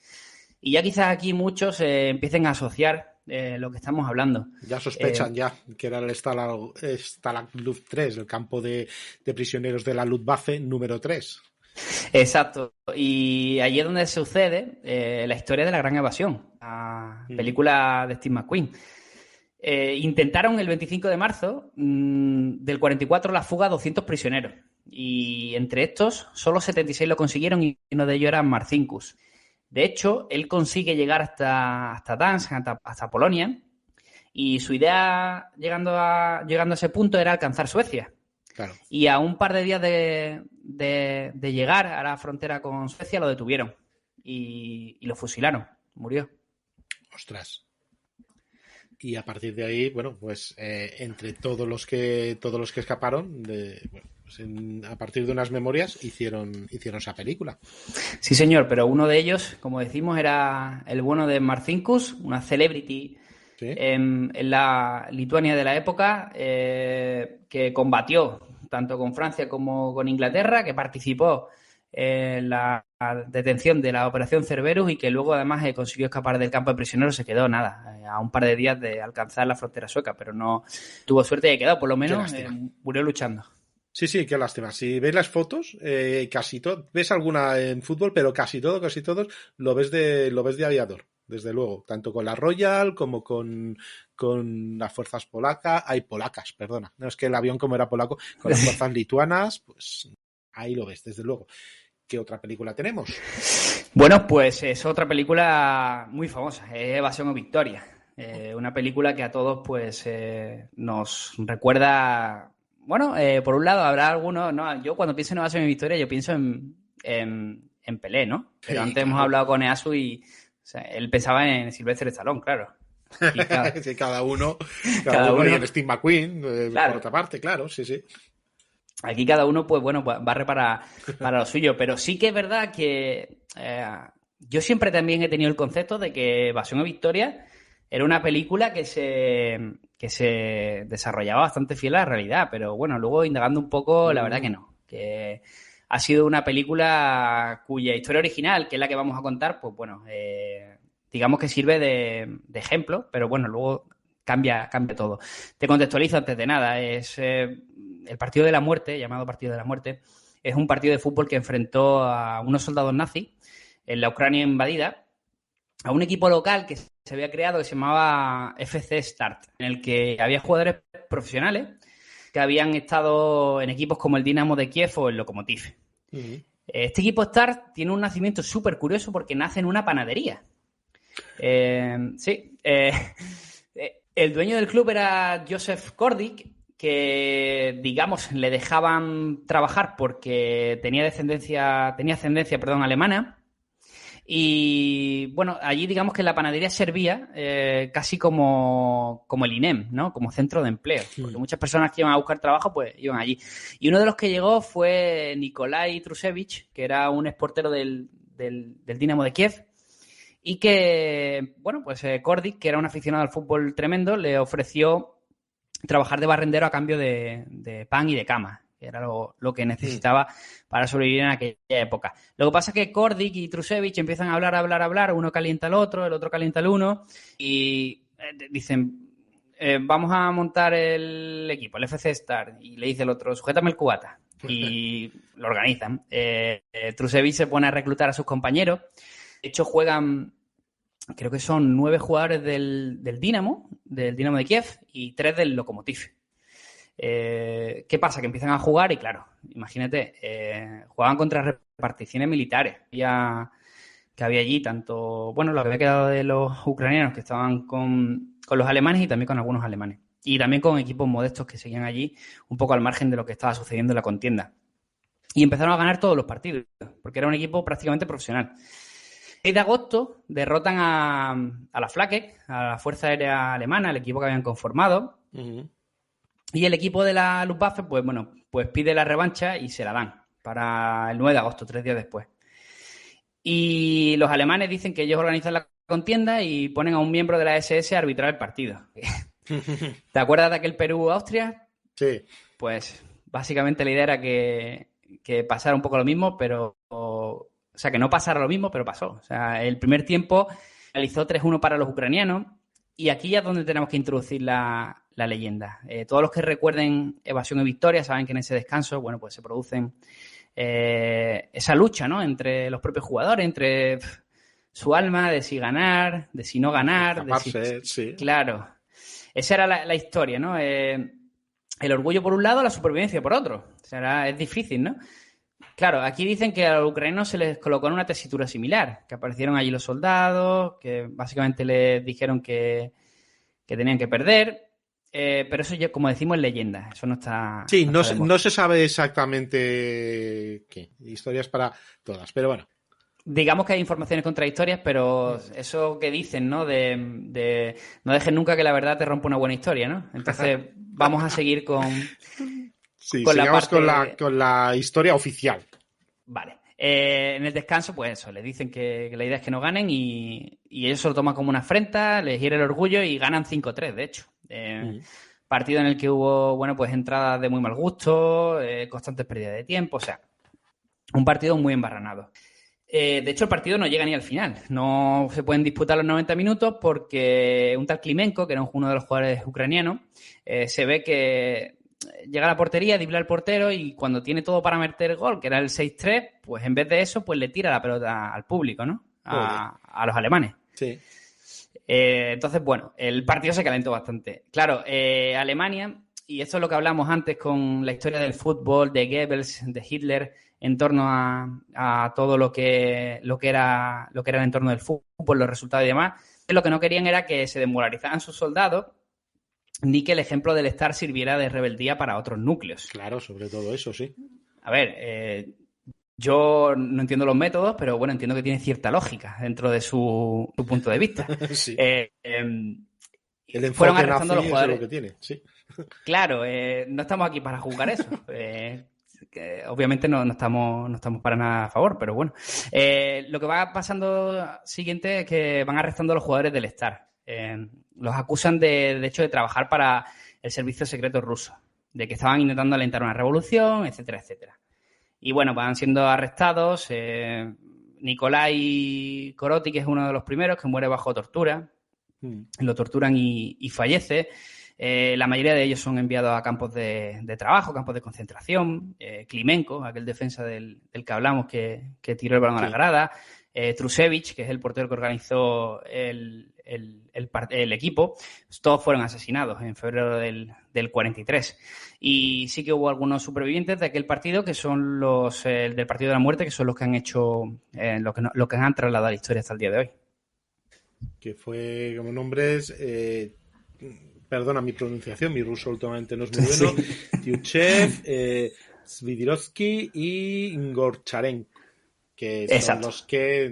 Y ya quizás aquí muchos empiecen a asociar lo que estamos hablando.
Ya sospechan que era el Stalag Luft 3, el campo de prisioneros de la Luftwaffe número 3.
Exacto. Y allí es donde sucede la historia de la Gran Evasión, la película de Steve McQueen. Intentaron el 25 de marzo del 44 la fuga a 200 prisioneros. Y entre estos, solo 76 lo consiguieron y uno de ellos era Marcinkus. De hecho, él consigue llegar hasta Gdansk, hasta Polonia, y su idea, llegando a ese punto, era alcanzar Suecia.
Claro.
Y a un par de días de llegar a la frontera con Suecia lo detuvieron y lo fusilaron. Murió.
Ostras. Y a partir de ahí, bueno, pues entre todos los que escaparon, a partir de unas memorias hicieron esa película.
Sí, señor, pero uno de ellos, como decimos, era el bueno de Marcinkus, una celebrity en la Lituania de la época, que combatió tanto con Francia como con Inglaterra, que participó en la detención de la Operación Cerberus y que luego además consiguió escapar del campo de prisioneros. Se quedó a un par de días de alcanzar la frontera sueca, pero no tuvo suerte y quedó, por lo menos murió luchando.
Sí, qué lástima. Si ves las fotos, casi todo, ves alguna en fútbol, pero casi todos lo ves de aviador, desde luego, tanto con la Royal como con las fuerzas polacas, perdona. No es que el avión, como era polaco, con las fuerzas lituanas, pues ahí lo ves, desde luego. ¿Qué otra película tenemos?
Bueno, pues es otra película muy famosa, Evasión o Victoria. Una película que a todos pues nos recuerda... Bueno, por un lado habrá algunos... No, yo cuando pienso en Evasión o Victoria yo pienso en Pelé, ¿no? Pero antes hemos hablado con Easu y él pensaba en Sylvester Stallone, claro.
Sí, cada uno y en Steve McQueen,
claro.
Por otra parte, claro, sí.
Aquí cada uno, pues bueno, barre para lo suyo, pero sí que es verdad que yo siempre también he tenido el concepto de que Evasión o Victoria era una película que se desarrollaba bastante fiel a la realidad, pero bueno, luego indagando un poco, la verdad que no, que ha sido una película cuya historia original, que es la que vamos a contar, pues bueno, digamos que sirve de ejemplo, pero bueno, luego cambia todo. Te contextualizo antes de nada, es... el Partido de la Muerte, llamado Partido de la Muerte, es un partido de fútbol que enfrentó a unos soldados nazis en la Ucrania invadida a un equipo local que se había creado que se llamaba FC Start, en el que había jugadores profesionales que habían estado en equipos como el Dinamo de Kiev o el Lokomotiv. Uh-huh. Este equipo Start tiene un nacimiento súper curioso porque nace en una panadería. El dueño del club era Joseph Kordik, que, digamos, le dejaban trabajar porque tenía ascendencia alemana. Y, bueno, allí digamos que la panadería servía casi como el INEM, ¿no? Como centro de empleo. Porque muchas personas que iban a buscar trabajo, pues iban allí. Y uno de los que llegó fue Nikolai Trusevich, que era un exportero del Dinamo de Kiev. Y que, bueno, pues Kordik, que era un aficionado al fútbol tremendo, le ofreció trabajar de barrendero a cambio de pan y de cama, que era lo que necesitaba para sobrevivir en aquella época. Lo que pasa es que Kordik y Trusevich empiezan a hablar, uno calienta al otro, el otro calienta al uno, y dicen, vamos a montar el equipo, el FC Star, y le dice el otro, sujétame el cubata, y lo organizan. Trusevich se pone a reclutar a sus compañeros. De hecho, juegan, creo que son 9 jugadores del Dinamo de Kiev y 3 del Lokomotiv. ¿Qué pasa? Que empiezan a jugar y, claro, imagínate, jugaban contra reparticiones militares. Que había allí tanto, bueno, lo que había quedado de los ucranianos que estaban con los alemanes y también con algunos alemanes. Y también con equipos modestos que seguían allí un poco al margen de lo que estaba sucediendo en la contienda. Y empezaron a ganar todos los partidos, porque era un equipo prácticamente profesional. El 6 de agosto derrotan a la Flak, a la Fuerza Aérea Alemana, el equipo que habían conformado. Uh-huh. Y el equipo de la Luftwaffe, pues pide la revancha y se la dan para el 9 de agosto, 3 días después. Y los alemanes dicen que ellos organizan la contienda y ponen a un miembro de la SS a arbitrar el partido. ¿Te acuerdas de aquel Perú-Austria?
Sí.
Pues básicamente la idea era que pasara un poco lo mismo, pero... O sea, que no pasara lo mismo, pero pasó. O sea, el primer tiempo realizó 3-1 para los ucranianos y aquí ya es donde tenemos que introducir la leyenda. Todos los que recuerden Evasión y Victoria saben que en ese descanso, bueno, pues se producen esa lucha, ¿no? Entre los propios jugadores, entre su alma, de si ganar, de si no ganar.
Escaparse, sí.
Claro. Esa era la historia, ¿no? El orgullo por un lado, la supervivencia por otro. O sea, es difícil, ¿no? Claro, aquí dicen que a los ucranianos se les colocó en una tesitura similar, que aparecieron allí los soldados, que básicamente les dijeron que tenían que perder, pero eso ya, como decimos, es leyenda, eso no está...
Sí, no se sabe exactamente qué, historias para todas, pero bueno.
digamos que hay informaciones contradictorias, pero eso que dicen, ¿no? De no dejes nunca que la verdad te rompa una buena historia, ¿no? Entonces vamos a seguir
Sí,
con la
sigamos
parte...
con la historia oficial.
Vale. En el descanso, pues eso, les dicen que la idea es que no ganen y ellos se lo toman como una afrenta, les hiere el orgullo y ganan 5-3, de hecho. Partido en el que hubo, bueno, pues entradas de muy mal gusto, constantes pérdidas de tiempo, o sea, un partido muy embarranado. De hecho, el partido no llega ni al final. No se pueden disputar los 90 minutos porque un tal Klimenko, que era uno de los jugadores ucranianos, se ve que llega a la portería, dribla al portero y cuando tiene todo para meter gol, que era el 6-3, pues en vez de eso, pues le tira la pelota al público, ¿no? A los alemanes.
Sí.
Entonces, bueno, el partido se calentó bastante. Claro, Alemania, y esto es lo que hablamos antes con la historia del fútbol, de Goebbels, de Hitler, en torno a todo lo que era el entorno del fútbol, los resultados y demás, lo que no querían era que se desmoralizaran sus soldados ni que el ejemplo del Star sirviera de rebeldía para otros núcleos.
Claro, sobre todo eso, sí.
A ver, yo no entiendo los métodos, pero bueno, entiendo que tiene cierta lógica dentro de su punto de vista.
Sí.
El
enfoque
fueron arrestando a los
nazi
jugadores.
Es lo que tiene, sí.
Claro, no estamos aquí para juzgar eso. Que obviamente no estamos para nada a favor, pero bueno. Lo que va pasando siguiente es que van arrestando a los jugadores del Star. Los acusan de hecho de trabajar para el servicio secreto ruso, de que estaban intentando alentar una revolución, etcétera, etcétera. Y bueno, van siendo arrestados. Nikolai Koroti, que es uno de los primeros, que muere bajo tortura. Lo torturan y fallece. La mayoría de ellos son enviados a campos de trabajo, campos de concentración. Klimenko, aquel defensa del que hablamos, que tiró el balón a la grada. Trusevich, que es el portero que organizó el equipo, todos fueron asesinados en febrero del 43. Y sí que hubo algunos supervivientes de aquel partido, que son los del Partido de la Muerte, que son los que han hecho, los que han trasladado la historia hasta el día de hoy.
Que fue como nombres... perdona mi pronunciación, mi ruso últimamente no es muy bueno. Sí. Tyutchev, Svidirovsky y Gorcharenko, que son los que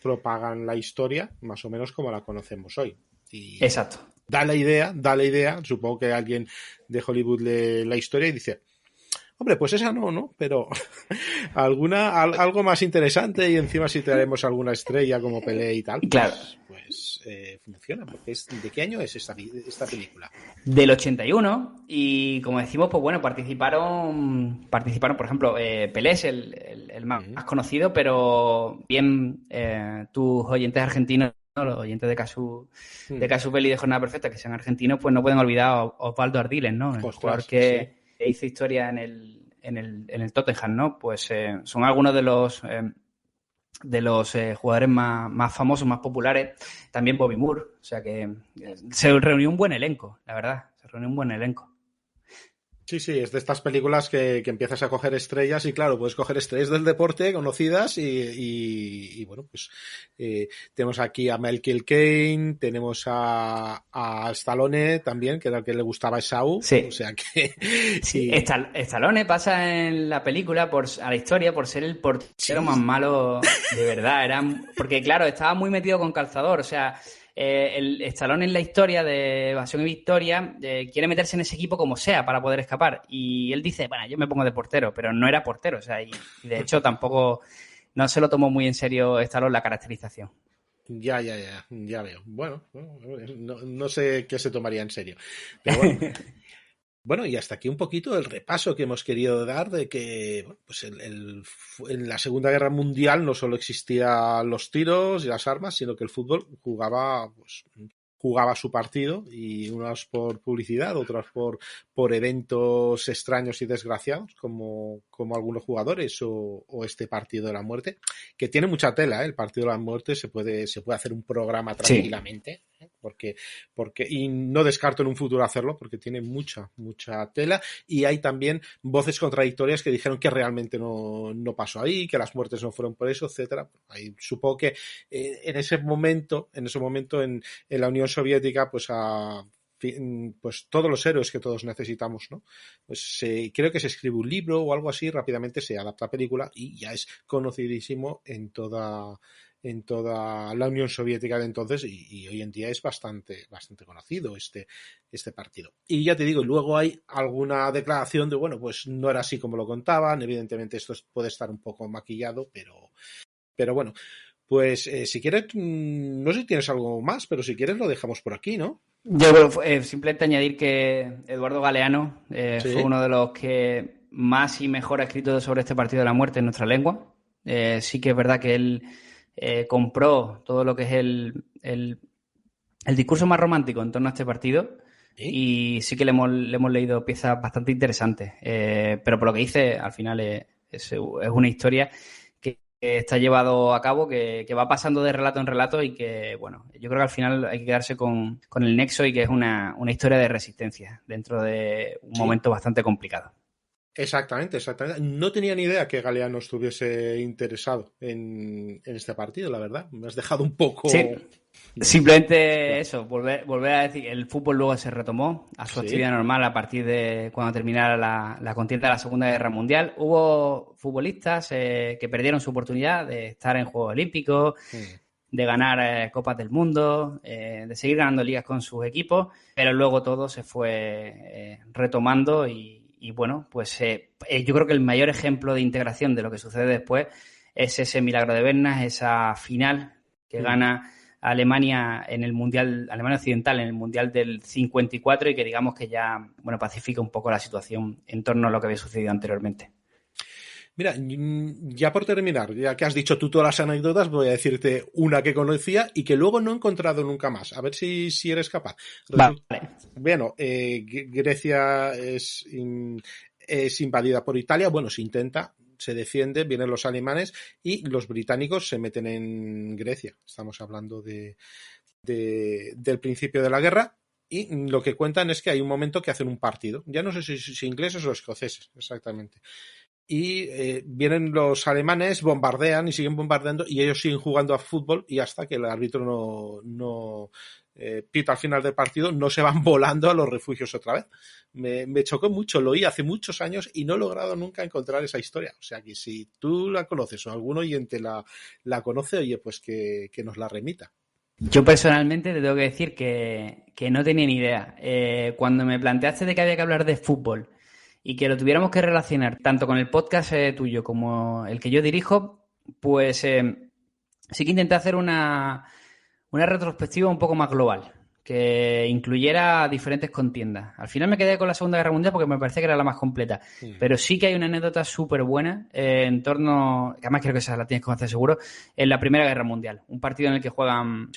propagan la historia más o menos como la conocemos hoy. Y
exacto.
Da la idea, supongo que alguien de Hollywood lee la historia y dice, hombre, pues esa no, pero algo más interesante y encima si traemos alguna estrella como Pelé y tal,
claro.
pues funciona. Porque ¿de qué año es esta película?
Del 81 y como decimos, pues bueno, participaron por ejemplo, Pelé es el más conocido, pero bien tus oyentes argentinos, ¿no? Los oyentes de Casu Peli de Jornada Perfecta, que sean argentinos, pues no pueden olvidar a Osvaldo Ardiles, ¿no? El jugador que hizo historia en el Tottenham, ¿no? Pues son algunos de los jugadores más famosos, más populares. También Bobby Moore. O sea que se reunió un buen elenco, la verdad. Se reunió un buen elenco.
Sí, es de estas películas que empiezas a coger estrellas y claro, puedes coger estrellas del deporte conocidas y bueno, pues tenemos aquí a Michael Caine, tenemos a Stallone también, que era el que le gustaba a Saúl.
Sí.
O sea que...
Sí. Stallone pasa en la película a la historia por ser el portero más malo de verdad. Porque claro, estaba muy metido con calzador, o sea... el Stallone en la historia de Evasión y Victoria quiere meterse en ese equipo como sea para poder escapar y él dice, bueno, yo me pongo de portero, pero no era portero, o sea, y de hecho tampoco no se lo tomó muy en serio Stallone la caracterización.
Ya veo. Bueno, no sé qué se tomaría en serio, pero bueno. Bueno, y hasta aquí un poquito el repaso que hemos querido dar de que bueno, pues en la Segunda Guerra Mundial no solo existían los tiros y las armas, sino que el fútbol jugaba su partido y unas por publicidad, otras por eventos extraños y desgraciados como algunos jugadores o este partido de la muerte, que tiene mucha tela, ¿eh? El partido de la muerte se puede hacer un programa tranquilamente, sí. Porque y no descarto en un futuro hacerlo porque tiene mucha tela y hay también voces contradictorias que dijeron que realmente no pasó ahí, que las muertes no fueron por eso, etcétera. Ahí, supongo que en ese momento en la Unión Soviética pues pues todos los héroes que todos necesitamos, ¿no? Pues creo que se escribe un libro o algo así, rápidamente se adapta a película y ya es conocidísimo en toda la Unión Soviética de entonces y hoy en día es bastante conocido este partido. Y ya te digo, luego hay alguna declaración de, bueno, pues no era así como lo contaban, evidentemente esto puede estar un poco maquillado, pero bueno, pues si quieres, no sé si tienes algo más, pero si quieres lo dejamos por aquí, ¿no?
Yo creo, simplemente añadir que Eduardo Galeano
¿Sí?
fue uno de los que más y mejor ha escrito sobre este partido de la muerte en nuestra lengua. Sí que es verdad que él compró todo lo que es el discurso más romántico en torno a este partido. ¿Sí? Y sí que le hemos leído piezas bastante interesantes. Pero por lo que dice, al final es una historia que está llevado a cabo, que va pasando de relato en relato y que, bueno, yo creo que al final hay que quedarse con el nexo y que es una historia de resistencia dentro de un momento bastante complicado.
Exactamente. No tenía ni idea que Galeano estuviese interesado en este partido, la verdad. Me has dejado un poco...
Sí. Simplemente eso, volver a decir, el fútbol luego se retomó a su actividad normal a partir de cuando terminara la contienda de la Segunda Guerra Mundial. Hubo futbolistas que perdieron su oportunidad de estar en Juegos Olímpicos, de ganar Copas del Mundo, de seguir ganando ligas con sus equipos, pero luego todo se fue retomando y bueno, pues yo creo que el mayor ejemplo de integración de lo que sucede después es ese milagro de Berna, esa final que gana Alemania en el Mundial, Alemania Occidental en el Mundial del 54 y que digamos que ya, bueno, pacifica un poco la situación en torno a lo que había sucedido anteriormente.
Mira, ya por terminar, ya que has dicho tú todas las anécdotas, voy a decirte una que conocía y que luego no he encontrado nunca más. A ver si eres capaz.
Vale.
Bueno, Grecia es invadida por Italia. Bueno, se intenta, se defiende, vienen los alemanes y los británicos se meten en Grecia. Estamos hablando del principio de la guerra. Y lo que cuentan es que hay un momento que hacen un partido. Ya no sé si ingleses o escoceses, exactamente. Y vienen los alemanes, bombardean y siguen bombardeando y ellos siguen jugando a fútbol y hasta que el árbitro no pita al final del partido, no se van volando a los refugios otra vez. Me chocó mucho, lo oí hace muchos años y no he logrado nunca encontrar esa historia. O sea que si tú la conoces o algún oyente la conoce, oye, pues que nos la remita.
Yo personalmente te tengo que decir que no tenía ni idea. Cuando me planteaste de que había que hablar de fútbol y que lo tuviéramos que relacionar tanto con el podcast tuyo como el que yo dirijo, pues sí que intenté hacer una retrospectiva un poco más global, que incluyera diferentes contiendas. Al final me quedé con la Segunda Guerra Mundial porque me parece que era la más completa, pero sí que hay una anécdota súper buena en torno, que además creo que esa la tienes que conocer seguro, en la Primera Guerra Mundial, un partido en el que juegan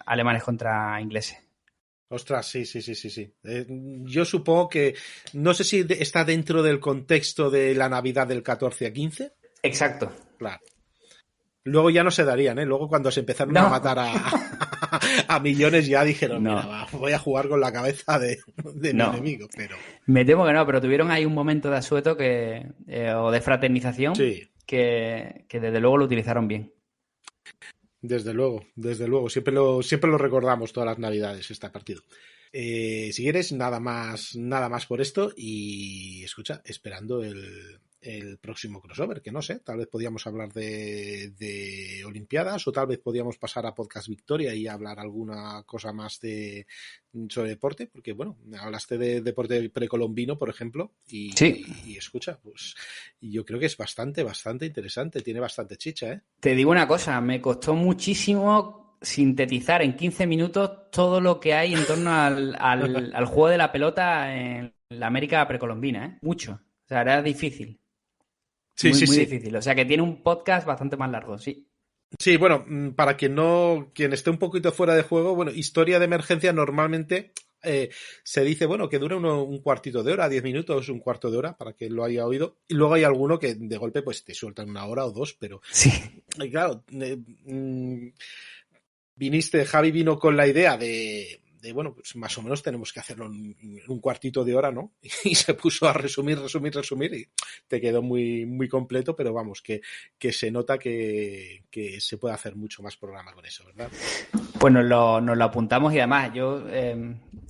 alemanes contra ingleses.
Ostras, sí. Yo supongo que, no sé si está dentro del contexto de la Navidad del 14 a 15.
Exacto.
Claro. Luego ya no se darían, ¿eh? Luego cuando se empezaron a matar a millones ya dijeron, mira, voy a jugar con la cabeza de mi enemigo. Pero...
Me temo que no, pero tuvieron ahí un momento de asueto o de fraternización que desde luego lo utilizaron bien.
Desde luego. Siempre lo recordamos todas las Navidades, este partido. Si quieres, nada más por esto y escucha, esperando el próximo crossover, que no sé, tal vez podíamos hablar de Olimpiadas o tal vez podíamos pasar a Podcast Victoria y hablar alguna cosa más sobre deporte, porque bueno, hablaste de deporte precolombino, por ejemplo, y escucha, pues yo creo que es bastante interesante, tiene bastante chicha, ¿eh?
Te digo una cosa, me costó muchísimo sintetizar en 15 minutos todo lo que hay en torno al juego de la pelota en la América precolombina, ¿eh? Mucho. O sea, era difícil. Muy difícil. O sea, que tiene un podcast bastante más largo, sí.
Sí, bueno, para quien esté un poquito fuera de juego, bueno, historia de emergencia normalmente se dice, bueno, que dura un cuartito de hora, 10 minutos, un cuarto de hora, para que lo haya oído. Y luego hay alguno que de golpe pues te sueltan una hora o dos, pero...
Sí.
Claro, Javi vino con la idea de bueno, pues más o menos tenemos que hacerlo en un cuartito de hora, ¿no? Y se puso a resumir y te quedó muy, muy completo, pero vamos, que se nota que se puede hacer mucho más programa con eso, ¿verdad?
Pues nos lo apuntamos, y además yo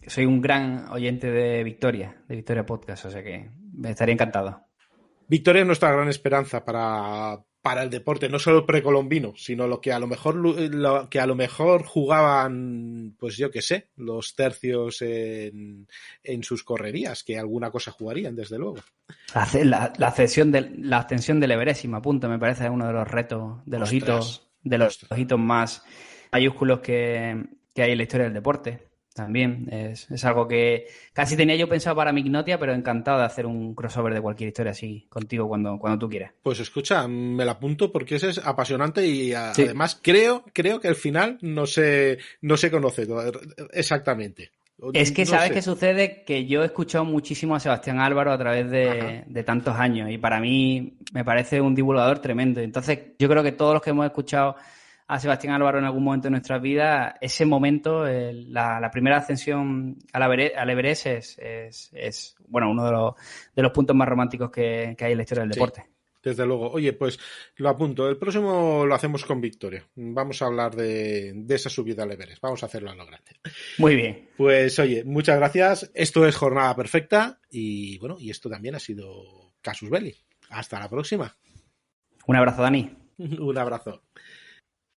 soy un gran oyente de Victoria Podcast, o sea que me estaría encantado.
Victoria es nuestra gran esperanza para el deporte, no solo precolombino, sino lo que a lo mejor jugaban, pues yo qué sé, los tercios en sus correrías, que alguna cosa jugarían, desde luego.
La ascensión del Everest, y me apunto, me parece uno de los retos, de los hitos más mayúsculos que hay en la historia del deporte. También es algo que casi tenía yo pensado para Mignotia, pero encantado de hacer un crossover de cualquier historia así contigo cuando tú quieras.
Pues escucha, me la apunto porque ese es apasionante y además creo que al final no se conoce exactamente.
Es que ¿sabes qué sucede? Que yo he escuchado muchísimo a Sebastián Álvaro a través de tantos años, y para mí me parece un divulgador tremendo. Entonces yo creo que todos los que hemos escuchado a Sebastián Álvaro en algún momento de nuestras vidas, ese momento, la primera ascensión al Everest es bueno, uno de los puntos más románticos que hay en la historia del deporte.
Desde luego. Oye, pues lo apunto. El próximo lo hacemos con Victoria. Vamos a hablar de esa subida al Everest. Vamos a hacerlo a lo grande.
Muy bien.
Pues oye, muchas gracias. Esto es Jornada Perfecta y bueno, y esto también ha sido Casus Belli. Hasta la próxima.
Un abrazo, Dani.
Un abrazo.